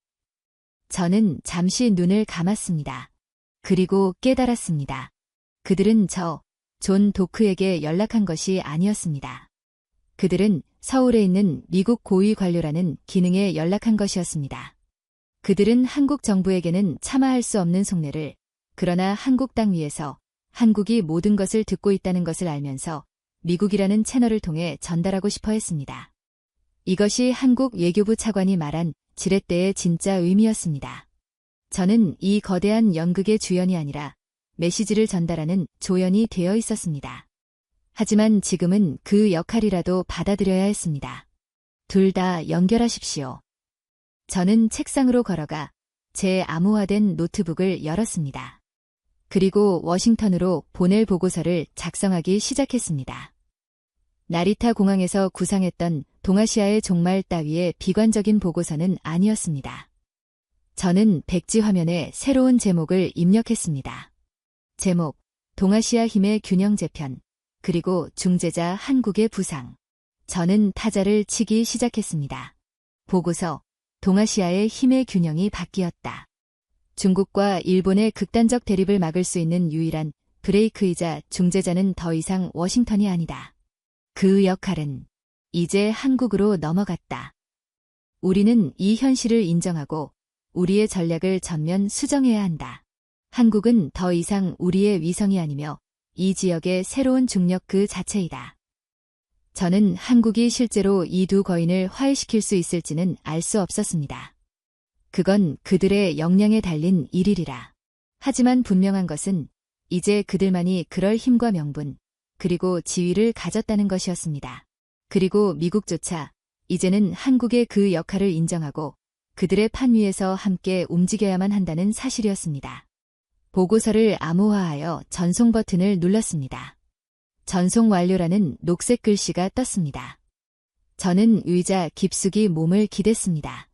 저는 잠시 눈을 감았습니다. 그리고 깨달았습니다. 그들은 존 도크에게 연락한 것이 아니었습니다. 그들은 서울에 있는 미국 고위 관료라는 기능에 연락한 것이었습니다. 그들은 한국 정부에게는 참아할 수 없는 속내를, 그러나 한국 땅 위에서 한국이 모든 것을 듣고 있다는 것을 알면서 미국이라는 채널을 통해 전달하고 싶어 했습니다. 이것이 한국 외교부 차관이 말한 지렛대의 진짜 의미였습니다. 저는 이 거대한 연극의 주연이 아니라 메시지를 전달하는 조연이 되어 있었습니다. 하지만 지금은 그 역할이라도 받아들여야 했습니다. 둘 다 연결하십시오. 저는 책상으로 걸어가 제 암호화된 노트북을 열었습니다. 그리고 워싱턴으로 보낼 보고서를 작성하기 시작했습니다. 나리타 공항에서 구상했던 동아시아의 종말 따위의 비관적인 보고서는 아니었습니다. 저는 백지 화면에 새로운 제목을 입력했습니다. 제목, 동아시아 힘의 균형 재편, 그리고 중재자 한국의 부상. 저는 타자를 치기 시작했습니다. 보고서, 동아시아의 힘의 균형이 바뀌었다. 중국과 일본의 극단적 대립을 막을 수 있는 유일한 브레이크이자 중재자는 더 이상 워싱턴이 아니다. 그 역할은 이제 한국으로 넘어갔다. 우리는 이 현실을 인정하고 우리의 전략을 전면 수정해야 한다. 한국은 더 이상 우리의 위성이 아니며 이 지역의 새로운 중력 그 자체이다. 저는 한국이 실제로 이 두 거인을 화해시킬 수 있을지는 알 수 없었습니다. 그건 그들의 역량에 달린 일이리라. 하지만 분명한 것은 이제 그들만이 그럴 힘과 명분, 그리고 지위를 가졌다는 것이었습니다. 그리고 미국조차 이제는 한국의 그 역할을 인정하고 그들의 판 위에서 함께 움직여야만 한다는 사실이었습니다. 보고서를 암호화하여 전송 버튼을 눌렀습니다. 전송 완료라는 녹색 글씨가 떴습니다. 저는 의자 깊숙이 몸을 기댔습니다.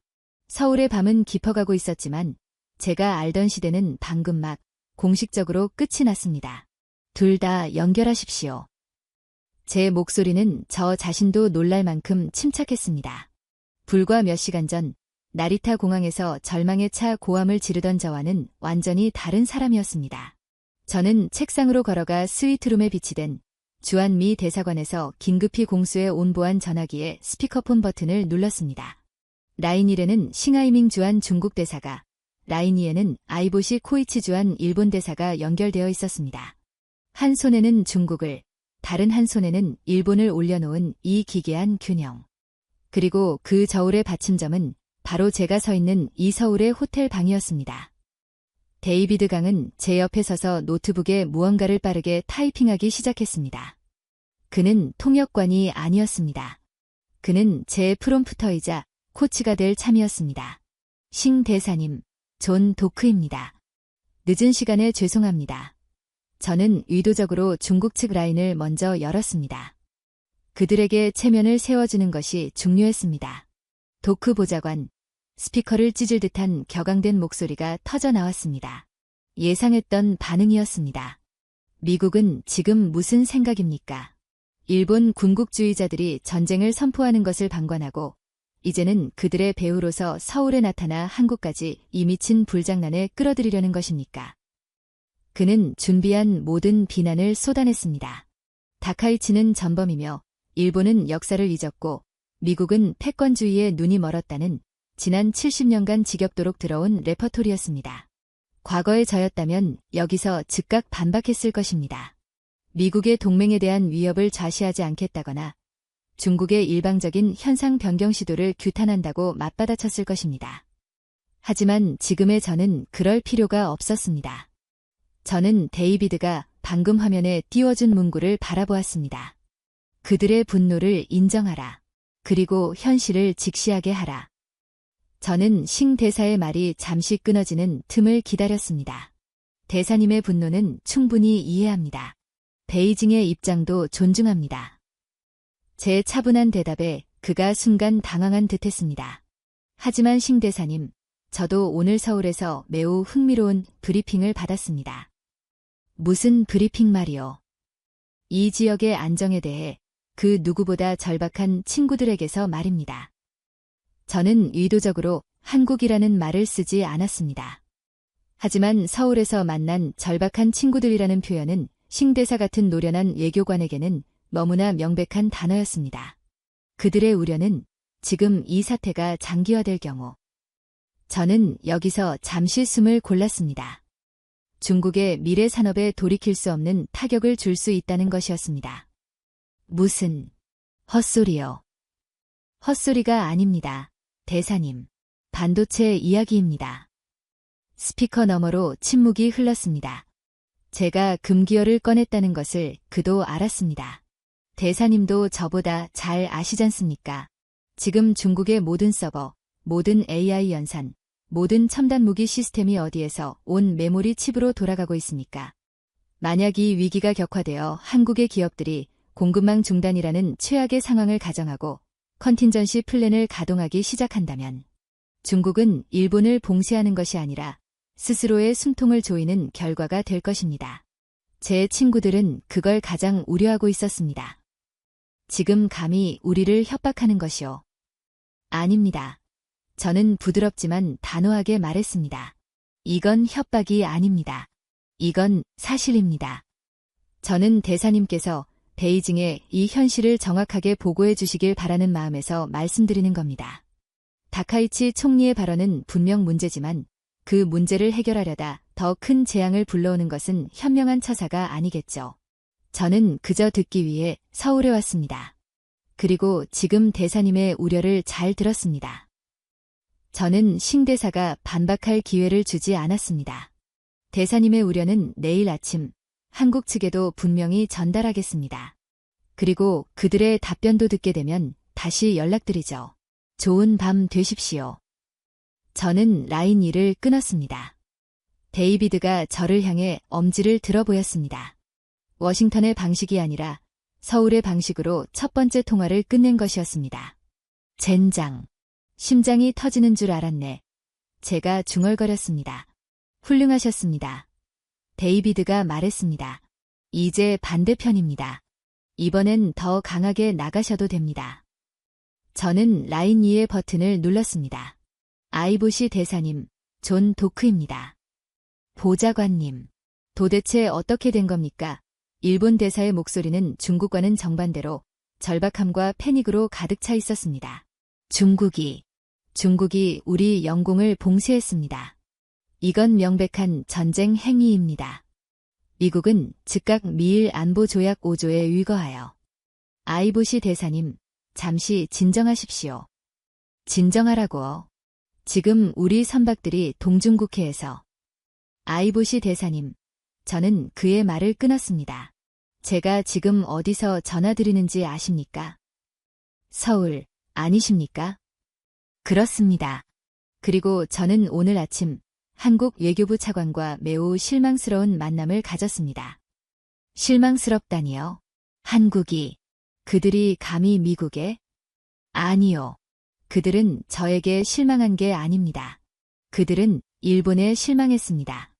서울의 밤은 깊어가고 있었지만 제가 알던 시대는 방금 막 공식적으로 끝이 났습니다. 둘 다 연결하십시오. 제 목소리는 저 자신도 놀랄 만큼 침착했습니다. 불과 몇 시간 전 나리타 공항에서 절망에 차 고함을 지르던 저와는 완전히 다른 사람이었습니다. 저는 책상으로 걸어가 스위트룸에 비치된 주한 미 대사관에서 긴급히 공수해 온 보안 전화기의 스피커폰 버튼을 눌렀습니다. 라인 1에는 싱하이밍 주한 중국 대사가, 라인 2에는 아이보시 코이치 주한 일본 대사가 연결되어 있었습니다. 한 손에는 중국을, 다른 한 손에는 일본을 올려놓은 이 기괴한 균형. 그리고 그 저울의 받침점은 바로 제가 서 있는 이 서울의 호텔 방이었습니다. 데이비드 강은 제 옆에 서서 노트북에 무언가를 빠르게 타이핑하기 시작했습니다. 그는 통역관이 아니었습니다. 그는 제 프롬프터이자 코치가 될 참이었습니다. 싱 대사님, 존 도크입니다. 늦은 시간에 죄송합니다. 저는 의도적으로 중국 측 라인을 먼저 열었습니다. 그들에게 체면을 세워주는 것이 중요했습니다. 도크 보좌관, 스피커를 찢을 듯한 격앙된 목소리가 터져 나왔습니다. 예상했던 반응이었습니다. 미국은 지금 무슨 생각입니까? 일본 군국주의자들이 전쟁을 선포하는 것을 방관하고 이제는 그들의 배후로서 서울에 나타나 한국까지 이 미친 불장난에 끌어들이려는 것입니까? 그는 준비한 모든 비난을 쏟아냈습니다. 다카이치는 전범이며 일본은 역사를 잊었고 미국은 패권주의에 눈이 멀었다는 지난 70년간 지겹도록 들어온 레퍼토리였습니다. 과거의 저였다면 여기서 즉각 반박했을 것입니다. 미국의 동맹에 대한 위협을 좌시하지 않겠다거나 중국의 일방적인 현상 변경 시도를 규탄한다고 맞받아쳤을 것입니다. 하지만 지금의 저는 그럴 필요가 없었습니다. 저는 데이비드가 방금 화면에 띄워준 문구를 바라보았습니다. 그들의 분노를 인정하라. 그리고 현실을 직시하게 하라. 저는 싱 대사의 말이 잠시 끊어지는 틈을 기다렸습니다. 대사님의 분노는 충분히 이해합니다. 베이징의 입장도 존중합니다. 제 차분한 대답에 그가 순간 당황한 듯했습니다. 하지만 싱 대사님, 저도 오늘 서울에서 매우 흥미로운 브리핑을 받았습니다. 무슨 브리핑 말이요? 이 지역의 안정에 대해 그 누구보다 절박한 친구들에게서 말입니다. 저는 의도적으로 한국이라는 말을 쓰지 않았습니다. 하지만 서울에서 만난 절박한 친구들이라는 표현은 싱 대사 같은 노련한 외교관에게는 너무나 명백한 단어였습니다. 그들의 우려는 지금 이 사태가 장기화될 경우. 저는 여기서 잠시 숨을 골랐습니다. 중국의 미래 산업에 돌이킬 수 없는 타격을 줄 수 있다는 것이었습니다. 무슨 헛소리요. 헛소리가 아닙니다. 대사님. 반도체 이야기입니다. 스피커 너머로 침묵이 흘렀습니다. 제가 금기어를 꺼냈다는 것을 그도 알았습니다. 대사님도 저보다 잘 아시잖습니까? 지금 중국의 모든 서버, 모든 AI 연산, 모든 첨단 무기 시스템이 어디에서 온 메모리 칩으로 돌아가고 있습니까? 만약 이 위기가 격화되어 한국의 기업들이 공급망 중단이라는 최악의 상황을 가정하고 컨틴전시 플랜을 가동하기 시작한다면 중국은 일본을 봉쇄하는 것이 아니라 스스로의 숨통을 조이는 결과가 될 것입니다. 제 친구들은 그걸 가장 우려하고 있었습니다. 지금 감히 우리를 협박하는 것이요. 아닙니다. 저는 부드럽지만 단호하게 말했습니다. 이건 협박이 아닙니다. 이건 사실입니다. 저는 대사님께서 베이징에 이 현실을 정확하게 보고해 주시길 바라는 마음에서 말씀드리는 겁니다. 다카이치 총리의 발언은 분명 문제지만 그 문제를 해결하려다 더 큰 재앙을 불러오는 것은 현명한 처사가 아니겠죠. 저는 그저 듣기 위해 서울에 왔습니다. 그리고 지금 대사님의 우려를 잘 들었습니다. 저는 싱 대사가 반박할 기회를 주지 않았습니다. 대사님의 우려는 내일 아침 한국 측에도 분명히 전달하겠습니다. 그리고 그들의 답변도 듣게 되면 다시 연락드리죠. 좋은 밤 되십시오. 저는 라인 2를 끊었습니다. 데이비드가 저를 향해 엄지를 들어 보였습니다. 워싱턴의 방식이 아니라 서울의 방식으로 첫 번째 통화를 끝낸 것이었습니다. 젠장. 심장이 터지는 줄 알았네. 제가 중얼거렸습니다. 훌륭하셨습니다. 데이비드가 말했습니다. 이제 반대편입니다. 이번엔 더 강하게 나가셔도 됩니다. 저는 라인 2의 버튼을 눌렀습니다. 아이보시 대사님, 존 도크입니다. 보좌관님, 도대체 어떻게 된 겁니까? 일본 대사의 목소리는 중국과는 정반대로 절박함과 패닉으로 가득 차 있었습니다. 중국이 우리 영공을 봉쇄했습니다. 이건 명백한 전쟁 행위입니다. 미국은 즉각 미일 안보조약 5조에 위거하여. 아이보시 대사님, 잠시 진정하십시오. 진정하라고. 지금 우리 선박들이 동중국해에서. 아이보시 대사님, 저는 그의 말을 끊었습니다. 제가 지금 어디서 전화드리는지 아십니까? 서울, 아니십니까? 그렇습니다. 그리고 저는 오늘 아침 한국 외교부 차관과 매우 실망스러운 만남을 가졌습니다. 실망스럽다니요? 한국이, 그들이 감히 미국에? 아니요. 그들은 저에게 실망한 게 아닙니다. 그들은 일본에 실망했습니다.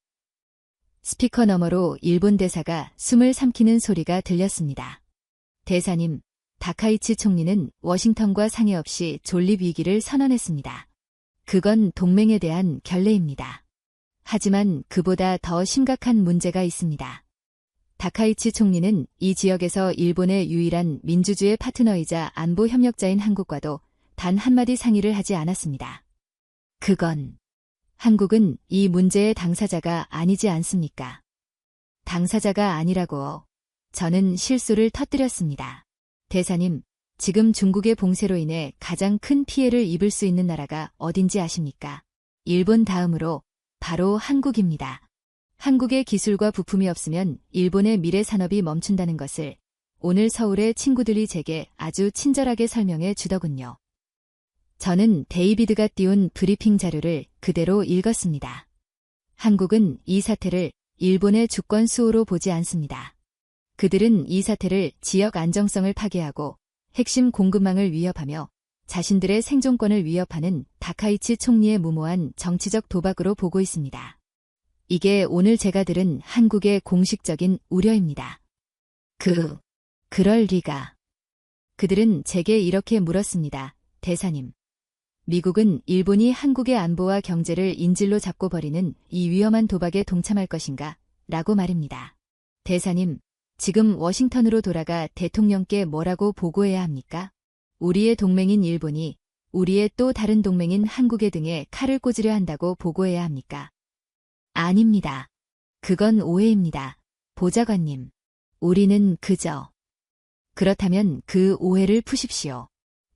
스피커 너머로 일본 대사가 숨을 삼키는 소리가 들렸습니다. 대사님, 다카이치 총리는 워싱턴과 상의 없이 존립 위기를 선언했습니다. 그건 동맹에 대한 결례입니다. 하지만 그보다 더 심각한 문제가 있습니다. 다카이치 총리는 이 지역에서 일본의 유일한 민주주의 파트너이자 안보 협력자인 한국과도 단 한마디 상의를 하지 않았습니다. 그건 한국은 이 문제의 당사자가 아니지 않습니까? 당사자가 아니라고. 저는 실수를 터뜨렸습니다. 대사님, 지금 중국의 봉쇄로 인해 가장 큰 피해를 입을 수 있는 나라가 어딘지 아십니까? 일본 다음으로 바로 한국입니다. 한국의 기술과 부품이 없으면 일본의 미래 산업이 멈춘다는 것을 오늘 서울의 친구들이 제게 아주 친절하게 설명해 주더군요. 저는 데이비드가 띄운 브리핑 자료를 그대로 읽었습니다. 한국은 이 사태를 일본의 주권 수호로 보지 않습니다. 그들은 이 사태를 지역 안정성을 파괴하고 핵심 공급망을 위협하며 자신들의 생존권을 위협하는 다카이치 총리의 무모한 정치적 도박으로 보고 있습니다. 이게 오늘 제가 들은 한국의 공식적인 우려입니다. 그럴 리가. 그들은 제게 이렇게 물었습니다. 대사님. 미국은 일본이 한국의 안보와 경제를 인질로 잡고 벌이는 이 위험한 도박에 동참할 것인가? 라고 말입니다. 대사님, 지금 워싱턴으로 돌아가 대통령께 뭐라고 보고해야 합니까? 우리의 동맹인 일본이 우리의 또 다른 동맹인 한국의 등에 칼을 꽂으려 한다고 보고해야 합니까? 아닙니다. 그건 오해입니다. 보좌관님, 우리는 그저. 그렇다면 그 오해를 푸십시오.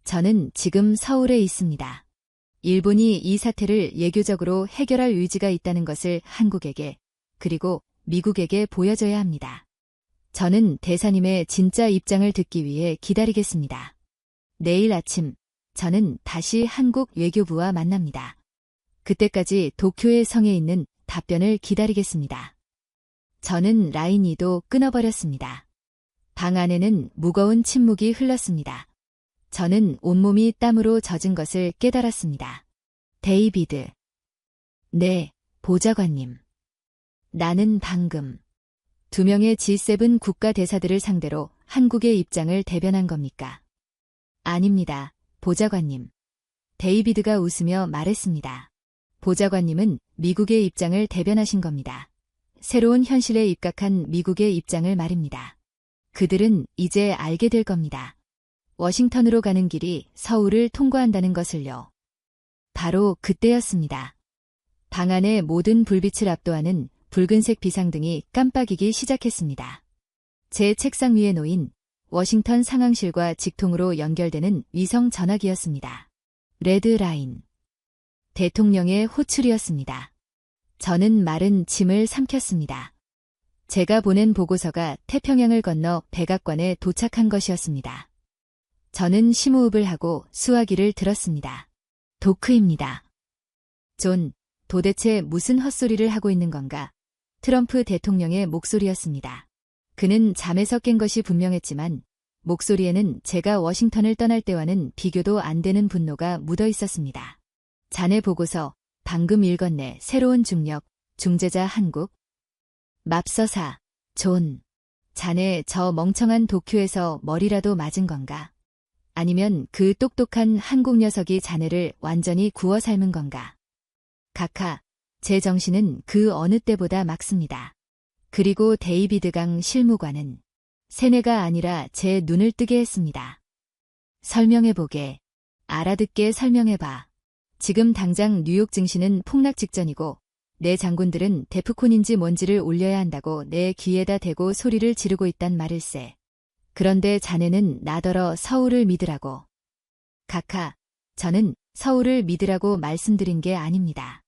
저는 지금 서울에 있습니다. 일본이 이 사태를 예교적으로 해결할 의지가 있다는 것을 한국에게 그리고 미국에게 보여줘야 합니다. 저는 대사님의 진짜 입장을 듣기 위해 기다리겠습니다. 내일 아침 저는 다시 한국 외교부와 만납니다. 그때까지 도쿄의 성에 있는 답변을 기다리겠습니다. 저는 라인 2도 끊어버렸습니다. 방 안에는 무거운 침묵이 흘렀습니다. 저는 온몸이 땀으로 젖은 것을 깨달았습니다. 데이비드. 네, 보좌관님. 나는 방금 2명의 G7 국가대사들을 상대로 한국의 입장을 대변한 겁니까? 아닙니다, 보좌관님. 데이비드가 웃으며 말했습니다. 보좌관님은 미국의 입장을 대변하신 겁니다. 새로운 현실에 입각한 미국의 입장을 말입니다. 그들은 이제 알게 될 겁니다. 워싱턴으로 가는 길이 서울을 통과한다는 것을요. 바로 그때였습니다. 방 안의 모든 불빛을 압도하는 붉은색 비상등이 깜빡이기 시작했습니다. 제 책상 위에 놓인 워싱턴 상황실과 직통으로 연결되는 위성 전화기였습니다. 레드라인. 대통령의 호출이었습니다. 저는 마른 침을 삼켰습니다. 제가 보낸 보고서가 태평양을 건너 백악관에 도착한 것이었습니다. 저는 심호흡을 하고 수화기를 들었습니다. 도크입니다. 존, 도대체 무슨 헛소리를 하고 있는 건가? 트럼프 대통령의 목소리였습니다. 그는 잠에서 깬 것이 분명했지만 목소리에는 제가 워싱턴을 떠날 때와는 비교도 안 되는 분노가 묻어 있었습니다. 자네 보고서 방금 읽었네. 새로운 중력, 중재자 한국. 맙서사, 존. 자네 저 멍청한 도쿄에서 머리라도 맞은 건가? 아니면 그 똑똑한 한국 녀석이 자네를 완전히 구워 삶은 건가? 각하, 제 정신은 그 어느 때보다 맑습니다. 그리고 데이비드 강 실무관은 세뇌가 아니라 제 눈을 뜨게 했습니다. 설명해보게. 알아듣게 설명해봐. 지금 당장 뉴욕 증시는 폭락 직전이고 내 장군들은 데프콘인지 뭔지를 올려야 한다고 내 귀에다 대고 소리를 지르고 있단 말일세. 그런데 자네는 나더러 서울을 믿으라고. 각하, 저는 서울을 믿으라고 말씀드린 게 아닙니다.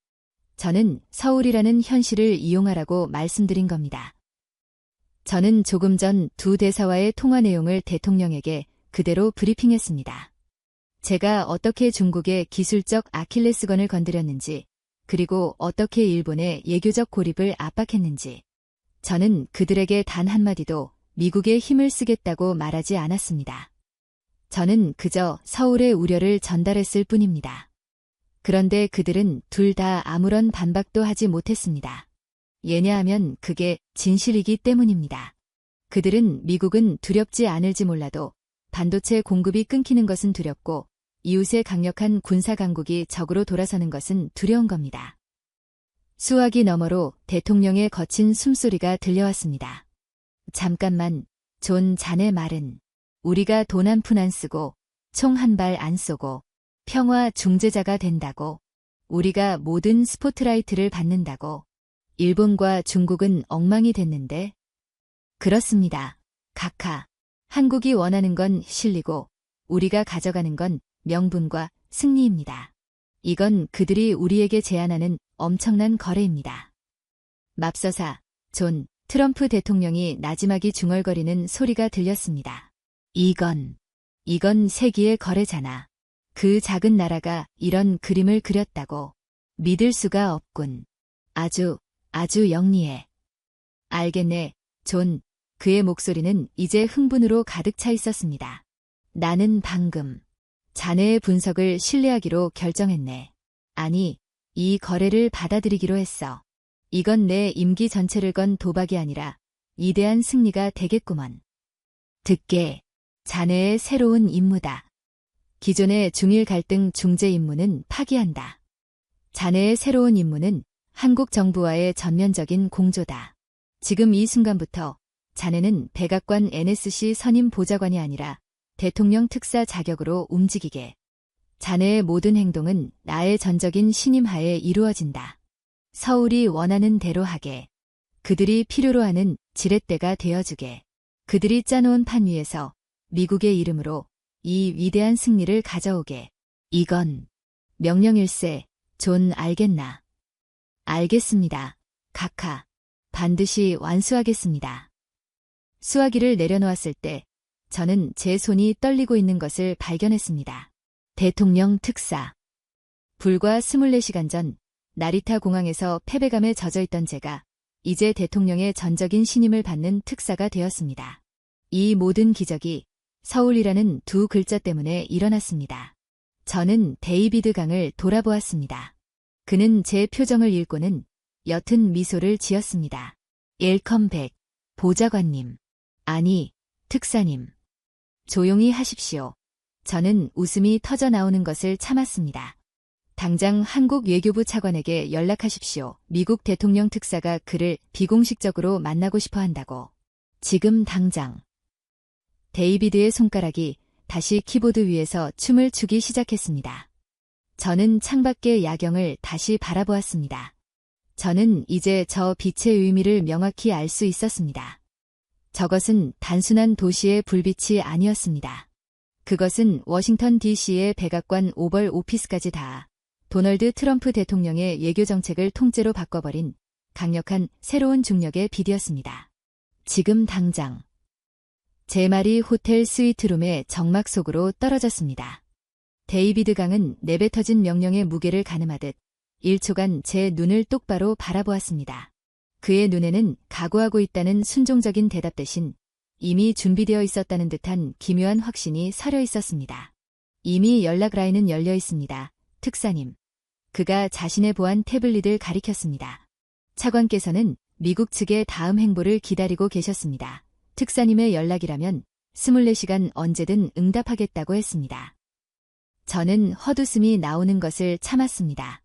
저는 서울이라는 현실을 이용하라고 말씀드린 겁니다. 저는 조금 전 2 대사와의 통화 내용을 대통령에게 그대로 브리핑했습니다. 제가 어떻게 중국의 기술적 아킬레스건을 건드렸는지, 그리고 어떻게 일본의 예교적 고립을 압박했는지, 저는 그들에게 단 한마디도 미국의 힘을 쓰겠다고 말하지 않았습니다. 저는 그저 서울의 우려를 전달했을 뿐입니다. 그런데 그들은 둘 다 아무런 반박도 하지 못했습니다. 왜냐하면 그게 진실이기 때문입니다. 그들은 미국은 두렵지 않을지 몰라도 반도체 공급이 끊기는 것은 두렵고 이웃의 강력한 군사 강국이 적으로 돌아서는 것은 두려운 겁니다. 수화기 너머로 대통령의 거친 숨소리가 들려왔습니다. 잠깐만, 존, 자네 말은 우리가 돈 한 푼 안 쓰고 총 한 발 안 쏘고 평화 중재자가 된다고, 우리가 모든 스포트라이트를 받는다고, 일본과 중국은 엉망이 됐는데? 그렇습니다. 각하. 한국이 원하는 건 실리고 우리가 가져가는 건 명분과 승리입니다. 이건 그들이 우리에게 제안하는 엄청난 거래입니다. 맙서사, 존, 트럼프 대통령이 나지막이 중얼거리는 소리가 들렸습니다. 이건 세기의 거래잖아. 그 작은 나라가 이런 그림을 그렸다고. 믿을 수가 없군. 아주 영리해. 알겠네, 존. 그의 목소리는 이제 흥분으로 가득 차 있었습니다. 나는 방금 자네의 분석을 신뢰하기로 결정했네. 아니, 이 거래를 받아들이기로 했어. 이건 내 임기 전체를 건 도박이 아니라 위대한 승리가 되겠구먼. 듣게, 자네의 새로운 임무다. 기존의 중일 갈등 중재 임무는 파기한다. 자네의 새로운 임무는 한국 정부와의 전면적인 공조다. 지금 이 순간부터 자네는 백악관 NSC 선임 보좌관이 아니라 대통령 특사 자격으로 움직이게. 자네의 모든 행동은 나의 전적인 신임하에 이루어진다. 서울이 원하는 대로 하게. 그들이 필요로 하는 지렛대가 되어주게. 그들이 짜놓은 판 위에서 미국의 이름으로 이 위대한 승리를 가져오게. 이건 명령일세. 존, 알겠나? 알겠습니다. 각하. 반드시 완수하겠습니다. 수화기를 내려놓았을 때 저는 제 손이 떨리고 있는 것을 발견했습니다. 대통령 특사. 불과 24시간 전 나리타 공항에서 패배감에 젖어있던 제가 이제 대통령의 전적인 신임을 받는 특사가 되었습니다. 이 모든 기적이 서울이라는 두 글자 때문에 일어났습니다. 저는 데이비드 강을 돌아보았습니다. 그는 제 표정을 읽고는 옅은 미소를 지었습니다. 웰컴백, 보좌관님. 아니, 특사님. 조용히 하십시오. 저는 웃음이 터져 나오는 것을 참았습니다. 당장 한국 외교부 차관에게 연락하십시오. 미국 대통령 특사가 그를 비공식적으로 만나고 싶어 한다고. 지금 당장. 데이비드의 손가락이 다시 키보드 위에서 춤을 추기 시작했습니다. 저는 창밖의 야경을 다시 바라보았습니다. 저는 이제 저 빛의 의미를 명확히 알 수 있었습니다. 저것은 단순한 도시의 불빛이 아니었습니다. 그것은 워싱턴 DC의 백악관 오벌 오피스까지 닿아 도널드 트럼프 대통령의 외교 정책을 통째로 바꿔버린 강력한 새로운 중력의 빛이었습니다. 지금 당장. 제 말이 호텔 스위트룸의 정막 속으로 떨어졌습니다. 데이비드 강은 내뱉어진 명령의 무게를 가늠하듯 1초간 제 눈을 똑바로 바라보았습니다. 그의 눈에는 각오하고 있다는 순종적인 대답 대신 이미 준비되어 있었다는 듯한 기묘한 확신이 서려 있었습니다. 이미 연락 라인은 열려 있습니다. 특사님. 그가 자신의 보안 태블릿을 가리켰습니다. 차관께서는 미국 측의 다음 행보를 기다리고 계셨습니다. 특사님의 연락이라면 24시간 언제든 응답하겠다고 했습니다. 저는 헛웃음이 나오는 것을 참았습니다.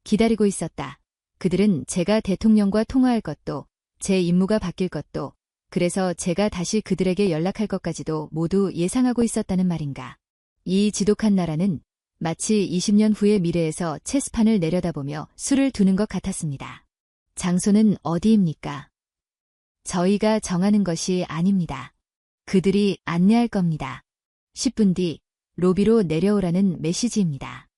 기다리고 있었다. 그들은 제가 대통령과 통화할 것도, 제 임무가 바뀔 것도, 그래서 제가 다시 그들에게 연락할 것까지도 모두 예상하고 있었다는 말인가. 이 지독한 나라는 마치 20년 후의 미래에서 체스판을 내려다보며 수를 두는 것 같았습니다. 장소는 어디입니까? 저희가 정하는 것이 아닙니다. 그들이 안내할 겁니다. 10분 뒤 로비로 내려오라는 메시지입니다.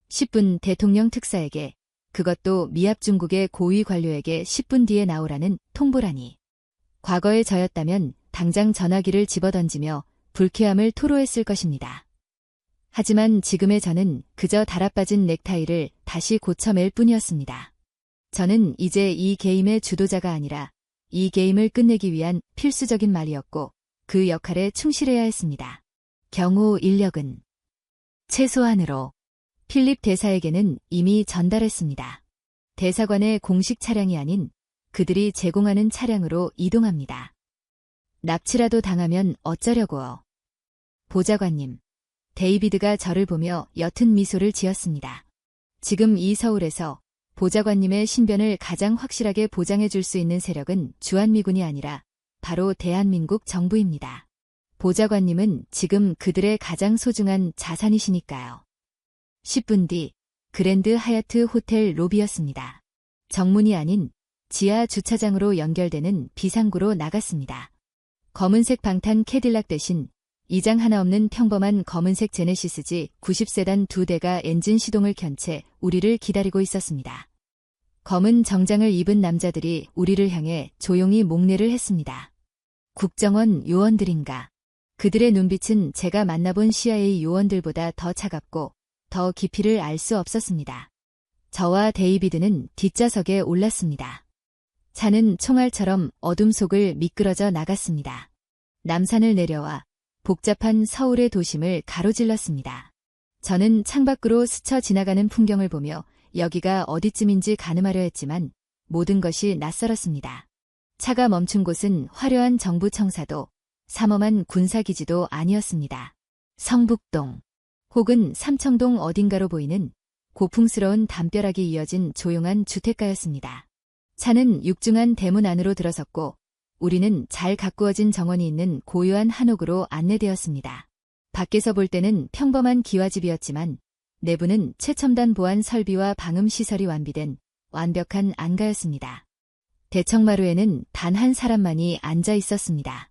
10분 대통령 특사에게, 그것도 미합 중국의 고위 관료에게 10분 뒤에 나오라는 통보라니. 과거의 저였다면 당장 전화기를 집어던지며 불쾌함을 토로했을 것입니다. 하지만 지금의 저는 그저 달아빠진 넥타이를 다시 고쳐맬 뿐이었습니다. 저는 이제 이 게임의 주도자가 아니라 이 게임을 끝내기 위한 필수적인 말이었고 그 역할에 충실해야 했습니다. 경호 인력은 최소한으로 필립 대사에게는 이미 전달했습니다. 대사관의 공식 차량이 아닌 그들이 제공하는 차량으로 이동합니다. 납치라도 당하면 어쩌려고요. 보좌관님. 데이비드가 저를 보며 옅은 미소를 지었습니다. 지금 이 서울에서 보좌관님의 신변을 가장 확실하게 보장해 줄 수 있는 세력은 주한미군이 아니라 바로 대한민국 정부입니다. 보좌관님은 지금 그들의 가장 소중한 자산이시니까요. 10분 뒤 그랜드 하얏트 호텔 로비였습니다. 정문이 아닌 지하 주차장으로 연결되는 비상구로 나갔습니다. 검은색 방탄 캐딜락 대신 이장 하나 없는 평범한 검은색 제네시스 G 90세단 2대가 엔진 시동을 켠 채 우리를 기다리고 있었습니다. 검은 정장을 입은 남자들이 우리를 향해 조용히 목례를 했습니다. 국정원 요원들인가. 그들의 눈빛은 제가 만나본 CIA 요원들보다 더 차갑고 더 깊이를 알 수 없었습니다. 저와 데이비드는 뒷좌석에 올랐습니다. 차는 총알처럼 어둠 속을 미끄러져 나갔습니다. 남산을 내려와 복잡한 서울의 도심을 가로질렀습니다. 저는 창밖으로 스쳐 지나가는 풍경을 보며 여기가 어디쯤인지 가늠하려 했지만 모든 것이 낯설었습니다. 차가 멈춘 곳은 화려한 정부 청사도, 삼엄한 군사기지도 아니었습니다. 성북동 혹은 삼청동 어딘가로 보이는 고풍스러운 담벼락이 이어진 조용한 주택가였습니다. 차는 육중한 대문 안으로 들어섰고 우리는 잘 가꾸어진 정원이 있는 고요한 한옥으로 안내되었습니다. 밖에서 볼 때는 평범한 기와집이었지만 내부는 최첨단 보안 설비와 방음 시설이 완비된 완벽한 안가였습니다. 대청마루에는 단 한 사람만이 앉아 있었습니다.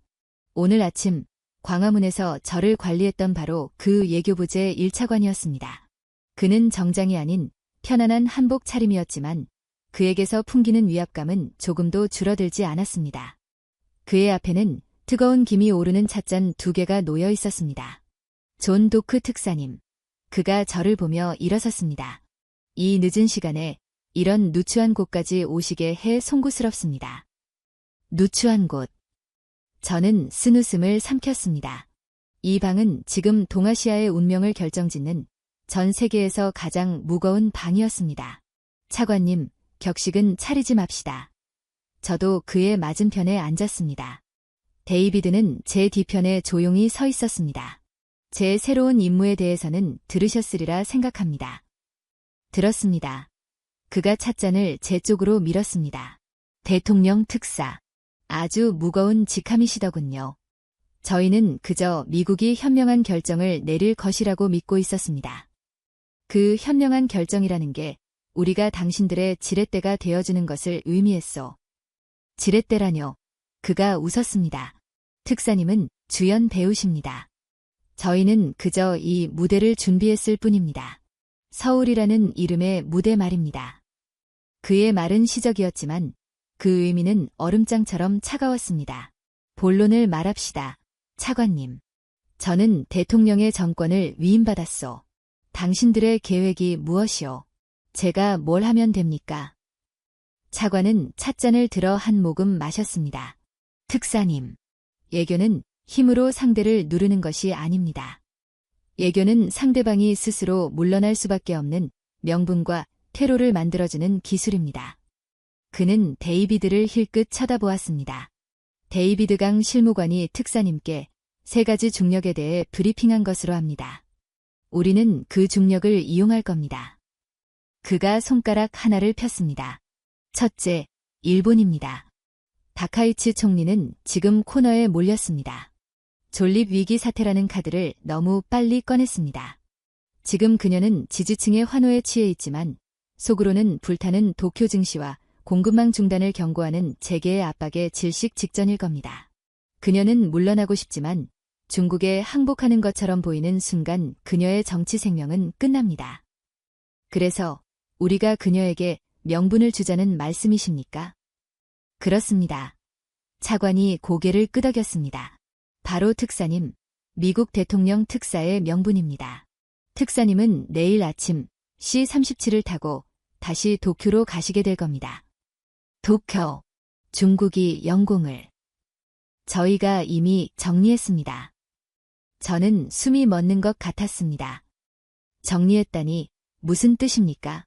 오늘 아침 광화문에서 저를 관리했던 바로 그 외교부제 1차관이었습니다. 그는 정장이 아닌 편안한 한복 차림이었지만 그에게서 풍기는 위압감은 조금도 줄어들지 않았습니다. 그의 앞에는 뜨거운 김이 오르는 찻잔 2개가 놓여 있었습니다. 존 도크 특사님. 그가 저를 보며 일어섰습니다. 이 늦은 시간에 이런 누추한 곳까지 오시게 해 송구스럽습니다. 누추한 곳. 저는 쓴웃음을 삼켰습니다. 이 방은 지금 동아시아의 운명을 결정짓는 전 세계에서 가장 무거운 방이었습니다. 차관님, 격식은 차리지 맙시다. 저도 그의 맞은편에 앉았습니다. 데이비드는 제 뒤편에 조용히 서 있었습니다. 제 새로운 임무에 대해서는 들으셨으리라 생각합니다. 들었습니다. 그가 찻잔을 제 쪽으로 밀었습니다. 대통령 특사. 아주 무거운 직함이시더군요. 저희는 그저 미국이 현명한 결정을 내릴 것이라고 믿고 있었습니다. 그 현명한 결정이라는 게 우리가 당신들의 지렛대가 되어주는 것을 의미했소. 지렛대라뇨. 그가 웃었습니다. 특사님은 주연 배우십니다. 저희는 그저 이 무대를 준비했을 뿐입니다. 서울이라는 이름의 무대 말입니다. 그의 말은 시적이었지만 그 의미는 얼음장처럼 차가웠습니다. 본론을 말합시다. 차관님. 저는 대통령의 정권을 위임받았소. 당신들의 계획이 무엇이오? 제가 뭘 하면 됩니까? 차관은 찻잔을 들어 한 모금 마셨습니다. 특사님. 예교는 힘으로 상대를 누르는 것이 아닙니다. 예교는 상대방이 스스로 물러날 수밖에 없는 명분과 퇴로를 만들어주는 기술입니다. 그는 데이비드를 힐끗 쳐다보았습니다. 데이비드 강 실무관이 특사님께 3가지 중력에 대해 브리핑한 것으로 합니다. 우리는 그 중력을 이용할 겁니다. 그가 손가락 하나를 폈습니다. 첫째, 일본입니다. 다카이치 총리는 지금 코너에 몰렸습니다. 존립 위기 사태라는 카드를 너무 빨리 꺼냈습니다. 지금 그녀는 지지층의 환호에 취해 있지만 속으로는 불타는 도쿄 증시와 공급망 중단을 경고하는 재계의 압박에 질식 직전일 겁니다. 그녀는 물러나고 싶지만 중국에 항복하는 것처럼 보이는 순간 그녀의 정치 생명은 끝납니다. 그래서 우리가 그녀에게 명분을 주자는 말씀이십니까? 그렇습니다. 차관이 고개를 끄덕였습니다. 바로 특사님, 미국 대통령 특사의 명분입니다. 특사님은 내일 아침 C-37을 타고 다시 도쿄로 가시게 될 겁니다. 도쿄, 중국이 영공을. 저희가 이미 정리했습니다. 저는 숨이 멎는 것 같았습니다. 정리했다니 무슨 뜻입니까?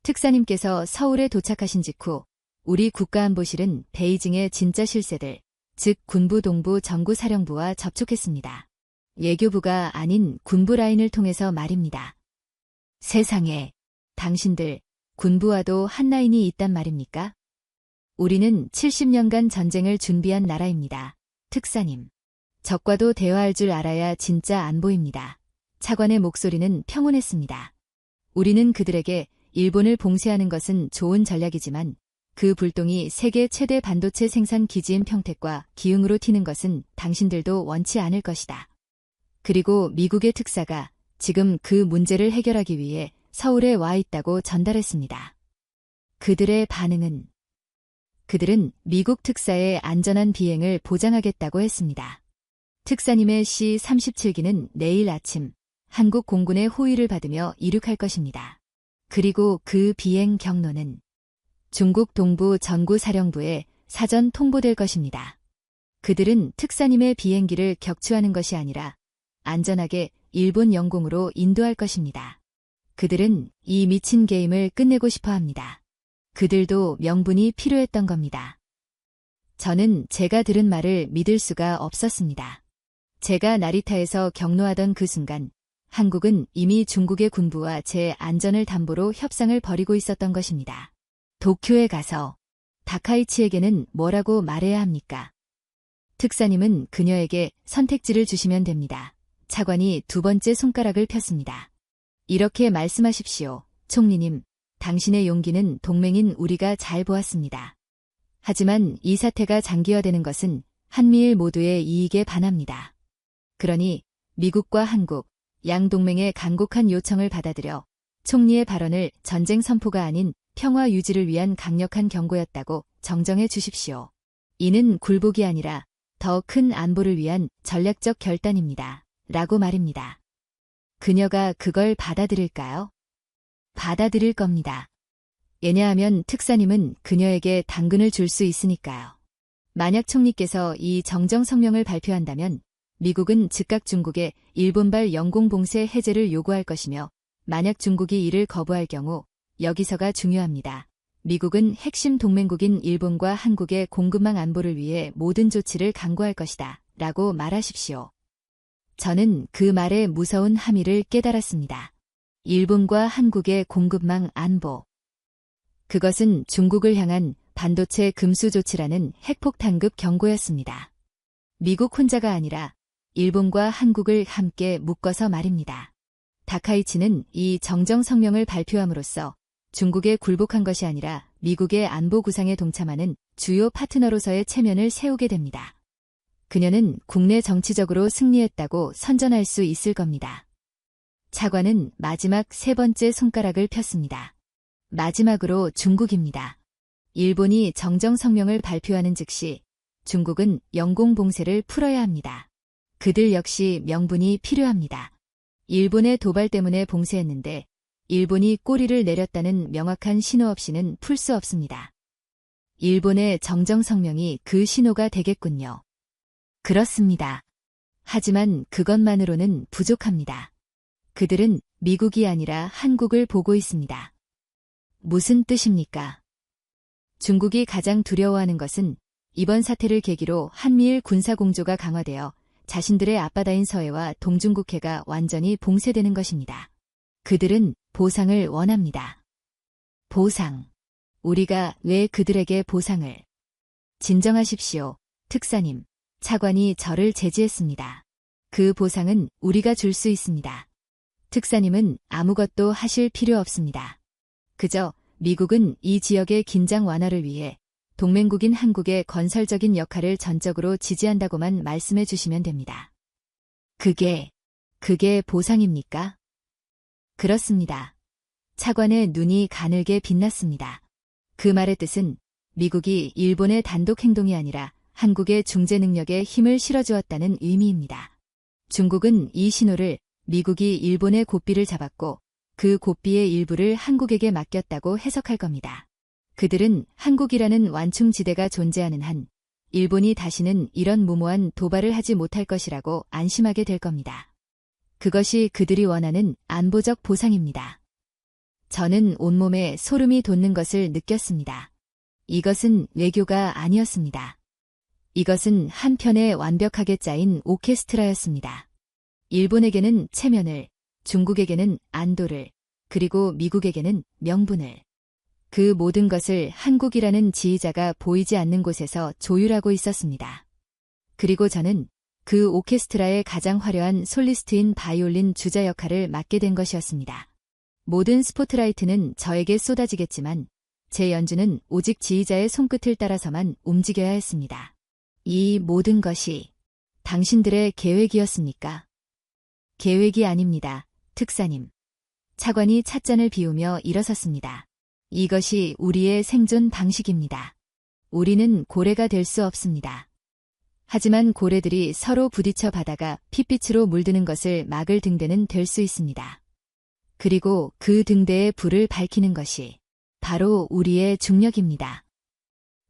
특사님께서 서울에 도착하신 직후 우리 국가안보실은 베이징의 진짜 실세들, 즉 군부 동부 정구사령부와 접촉했습니다. 외교부가 아닌 군부 라인을 통해서 말입니다. 세상에, 당신들 군부와도 한 라인이 있단 말입니까? 우리는 70년간 전쟁을 준비한 나라입니다. 특사님. 적과도 대화할 줄 알아야 진짜 안보입니다. 차관의 목소리는 평온했습니다. 우리는 그들에게 일본을 봉쇄하는 것은 좋은 전략이지만 그 불똥이 세계 최대 반도체 생산 기지인 평택과 기흥으로 튀는 것은 당신들도 원치 않을 것이다. 그리고 미국의 특사가 지금 그 문제를 해결하기 위해 서울에 와 있다고 전달했습니다. 그들의 반응은? 그들은 미국 특사의 안전한 비행을 보장하겠다고 했습니다. 특사님의 C-37기는 내일 아침 한국 공군의 호의를 받으며 이륙할 것입니다. 그리고 그 비행 경로는 중국 동부 전구사령부에 사전 통보될 것입니다. 그들은 특사님의 비행기를 격추하는 것이 아니라 안전하게 일본 영공으로 인도할 것입니다. 그들은 이 미친 게임을 끝내고 싶어 합니다. 그들도 명분이 필요했던 겁니다. 저는 제가 들은 말을 믿을 수가 없었습니다. 제가 나리타에서 경로하던 그 순간 한국은 이미 중국의 군부와 제 안전을 담보로 협상을 벌이고 있었던 것입니다. 도쿄에 가서 다카이치에게는 뭐라고 말해야 합니까? 특사님은 그녀에게 선택지를 주시면 됩니다. 차관이 2번째 손가락을 폈습니다. 이렇게 말씀하십시오. 총리님, 당신의 용기는 동맹인 우리가 잘 보았습니다. 하지만 이 사태가 장기화되는 것은 한미일 모두의 이익에 반합니다. 그러니 미국과 한국, 양동맹의 간곡한 요청을 받아들여 총리의 발언을 전쟁 선포가 아닌 평화 유지를 위한 강력한 경고였다고 정정해 주십시오. 이는 굴복이 아니라 더 큰 안보를 위한 전략적 결단입니다. 라고 말입니다. 그녀가 그걸 받아들일까요? 받아들일 겁니다. 왜냐하면 특사님은 그녀에게 당근을 줄 수 있으니까요. 만약 총리께서 이 정정성명을 발표한다면 미국은 즉각 중국에 일본발 영공봉쇄 해제를 요구할 것이며 만약 중국이 이를 거부할 경우 여기서가 중요합니다. 미국은 핵심 동맹국인 일본과 한국의 공급망 안보를 위해 모든 조치를 강구할 것이다. 라고 말하십시오. 저는 그 말의 무서운 함의를 깨달았습니다. 일본과 한국의 공급망 안보. 그것은 중국을 향한 반도체 금수 조치라는 핵폭탄급 경고였습니다. 미국 혼자가 아니라 일본과 한국을 함께 묶어서 말입니다. 다카이치는 이 정정성명을 발표함으로써 중국에 굴복한 것이 아니라 미국의 안보 구상에 동참하는 주요 파트너로서의 체면을 세우게 됩니다. 그녀는 국내 정치적으로 승리했다고 선전할 수 있을 겁니다. 차관은 마지막 세 번째 손가락을 폈습니다. 마지막으로 중국입니다. 일본이 정정성명을 발표하는 즉시 중국은 영공봉쇄를 풀어야 합니다. 그들 역시 명분이 필요합니다. 일본의 도발 때문에 봉쇄했는데 일본이 꼬리를 내렸다는 명확한 신호 없이는 풀 수 없습니다. 일본의 정정성명이 그 신호가 되겠군요. 그렇습니다. 하지만 그것만으로는 부족합니다. 그들은 미국이 아니라 한국을 보고 있습니다. 무슨 뜻입니까? 중국이 가장 두려워하는 것은 이번 사태를 계기로 한미일 군사공조가 강화되어 자신들의 앞바다인 서해와 동중국해가 완전히 봉쇄되는 것입니다. 그들은 보상을 원합니다. 보상. 우리가 왜 그들에게 보상을? 진정하십시오, 특사님. 차관이 저를 제지했습니다. 그 보상은 우리가 줄 수 있습니다. 특사님은 아무것도 하실 필요 없습니다. 그저 미국은 이 지역의 긴장 완화를 위해 동맹국인 한국의 건설적인 역할을 전적으로 지지한다고만 말씀해 주시면 됩니다. 그게 보상입니까? 그렇습니다. 차관의 눈이 가늘게 빛났습니다. 그 말의 뜻은 미국이 일본의 단독 행동이 아니라 한국의 중재 능력에 힘을 실어주었다는 의미입니다. 중국은 이 신호를 미국이 일본의 고삐를 잡았고 그 고삐의 일부를 한국에게 맡겼다고 해석할 겁니다. 그들은 한국이라는 완충지대가 존재하는 한 일본이 다시는 이런 무모한 도발을 하지 못할 것이라고 안심하게 될 겁니다. 그것이 그들이 원하는 안보적 보상입니다. 저는 온몸에 소름이 돋는 것을 느꼈습니다. 이것은 외교가 아니었습니다. 이것은 한 편의 완벽하게 짜인 오케스트라였습니다. 일본에게는 체면을, 중국에게는 안도를, 그리고 미국에게는 명분을. 그 모든 것을 한국이라는 지휘자가 보이지 않는 곳에서 조율하고 있었습니다. 그리고 저는 그 오케스트라의 가장 화려한 솔리스트인 바이올린 주자 역할을 맡게 된 것이었습니다. 모든 스포트라이트는 저에게 쏟아지겠지만 제 연주는 오직 지휘자의 손끝을 따라서만 움직여야 했습니다. 이 모든 것이 당신들의 계획이었습니까? 계획이 아닙니다, 특사님. 차관이 찻잔을 비우며 일어섰습니다. 이것이 우리의 생존 방식입니다. 우리는 고래가 될 수 없습니다. 하지만 고래들이 서로 부딪혀 바다가 핏빛으로 물드는 것을 막을 등대는 될 수 있습니다. 그리고 그 등대에 불을 밝히는 것이 바로 우리의 중력입니다.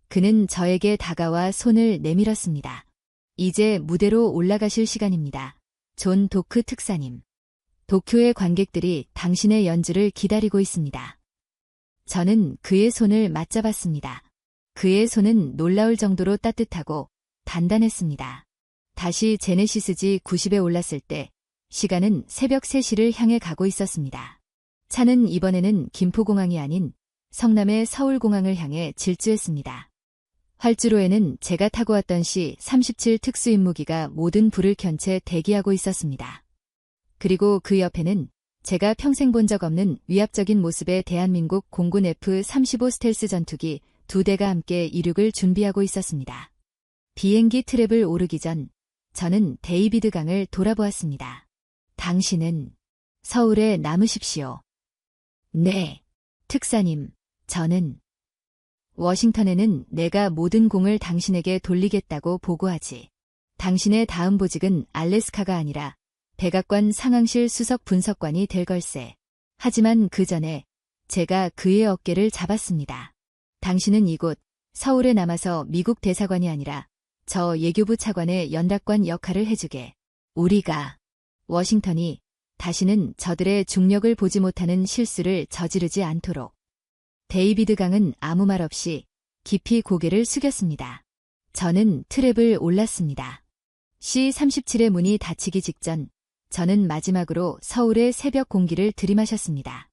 그는 저에게 다가와 손을 내밀었습니다. 이제 무대로 올라가실 시간입니다. 존 도크 특사님. 도쿄의 관객들이 당신의 연주를 기다리고 있습니다. 저는 그의 손을 맞잡았습니다. 그의 손은 놀라울 정도로 따뜻하고 단단했습니다. 다시 제네시스지 90에 올랐을 때 시간은 새벽 3시를 향해 가고 있었습니다. 차는 이번에는 김포공항이 아닌 성남의 서울공항을 향해 질주했습니다. 활주로에는 제가 타고 왔던 C-37 특수임무기가 모든 불을 켠 채 대기하고 있었습니다. 그리고 그 옆에는 제가 평생 본 적 없는 위압적인 모습의 대한민국 공군 F-35 스텔스 전투기 2대가 함께 이륙을 준비하고 있었습니다. 비행기 트랩을 오르기 전 저는 데이비드 강을 돌아보았습니다. 당신은 서울에 남으십시오. 네, 특사님, 저는 워싱턴에는 내가 모든 공을 당신에게 돌리겠다고 보고하지. 당신의 다음 보직은 알래스카가 아니라 백악관 상황실 수석 분석관이 될 걸세. 하지만 그 전에 제가 그의 어깨를 잡았습니다. 당신은 이곳 서울에 남아서 미국 대사관이 아니라 저 예교부 차관의 연락관 역할을 해주게. 우리가 워싱턴이 다시는 저들의 중력을 보지 못하는 실수를 저지르지 않도록. 데이비드 강은 아무 말 없이 깊이 고개를 숙였습니다. 저는 트랩을 올랐습니다. C-37의 문이 닫히기 직전 저는 마지막으로 서울의 새벽 공기를 들이마셨습니다.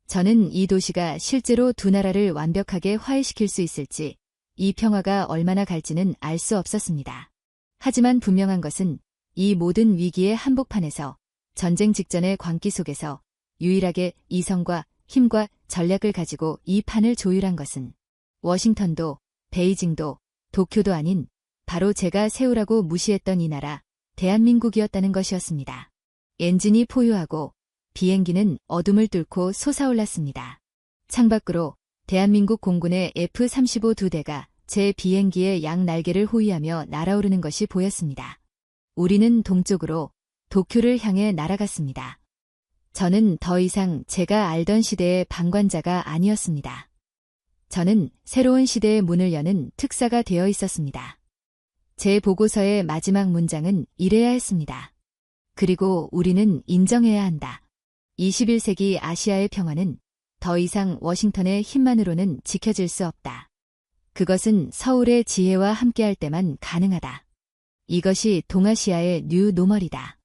저는 이 도시가 실제로 두 나라를 완벽하게 화해시킬 수 있을지, 이 평화가 얼마나 갈지는 알 수 없었습니다. 하지만 분명한 것은 이 모든 위기의 한복판에서 전쟁 직전의 광기 속에서 유일하게 이성과 힘과 전략을 가지고 이 판을 조율한 것은 워싱턴도 베이징도 도쿄도 아닌 바로 제가 세우라고 무시했던 이 나라 대한민국이었다는 것이었습니다. 엔진이 포효하고 비행기는 어둠을 뚫고 솟아올랐습니다. 창밖으로 대한민국 공군의 F-35 두 대가 제 비행기의 양 날개를 호위하며 날아오르는 것이 보였습니다. 우리는 동쪽으로 도쿄를 향해 날아갔습니다. 저는 더 이상 제가 알던 시대의 방관자가 아니었습니다. 저는 새로운 시대의 문을 여는 특사가 되어 있었습니다. 제 보고서의 마지막 문장은 이래야 했습니다. 그리고 우리는 인정해야 한다. 21세기 아시아의 평화는 더 이상 워싱턴의 힘만으로는 지켜질 수 없다. 그것은 서울의 지혜와 함께할 때만 가능하다. 이것이 동아시아의 뉴 노멀이다.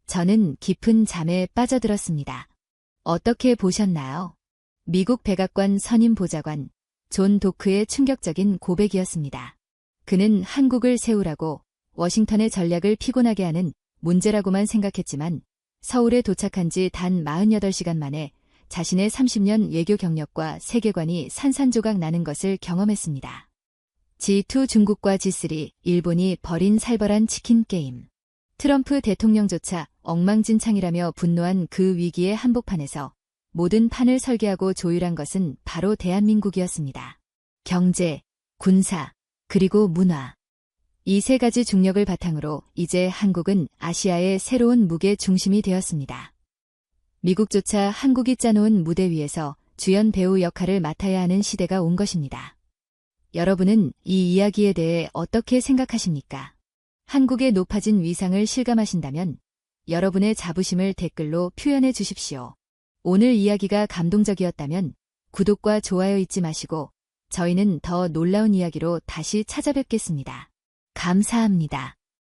저는 깊은 잠에 빠져들었습니다. 어떻게 보셨나요? 미국 백악관 선임 보좌관 존 도크의 충격적인 고백이었습니다. 그는 한국을 세우라고 워싱턴의 전략을 피곤하게 하는 문제라고만 생각했지만 서울에 도착한 지 단 48시간 만에 자신의 30년 외교 경력과 세계관이 산산조각 나는 것을 경험했습니다. G2 중국과 G3 일본이 벌인 살벌한 치킨 게임. 트럼프 대통령조차 엉망진창이라며 분노한 그 위기의 한복판에서 모든 판을 설계하고 조율한 것은 바로 대한민국이었습니다. 경제, 군사, 그리고 문화. 이 세 가지 중력을 바탕으로 이제 한국은 아시아의 새로운 무게 중심이 되었습니다. 미국조차 한국이 짜놓은 무대 위에서 주연 배우 역할을 맡아야 하는 시대가 온 것입니다. 여러분은 이 이야기에 대해 어떻게 생각하십니까? 한국의 높아진 위상을 실감하신다면 여러분의 자부심을 댓글로 표현해 주십시오. 오늘 이야기가 감동적이었다면 구독과 좋아요 잊지 마시고 저희는 더 놀라운 이야기로 다시 찾아뵙겠습니다. 감사합니다.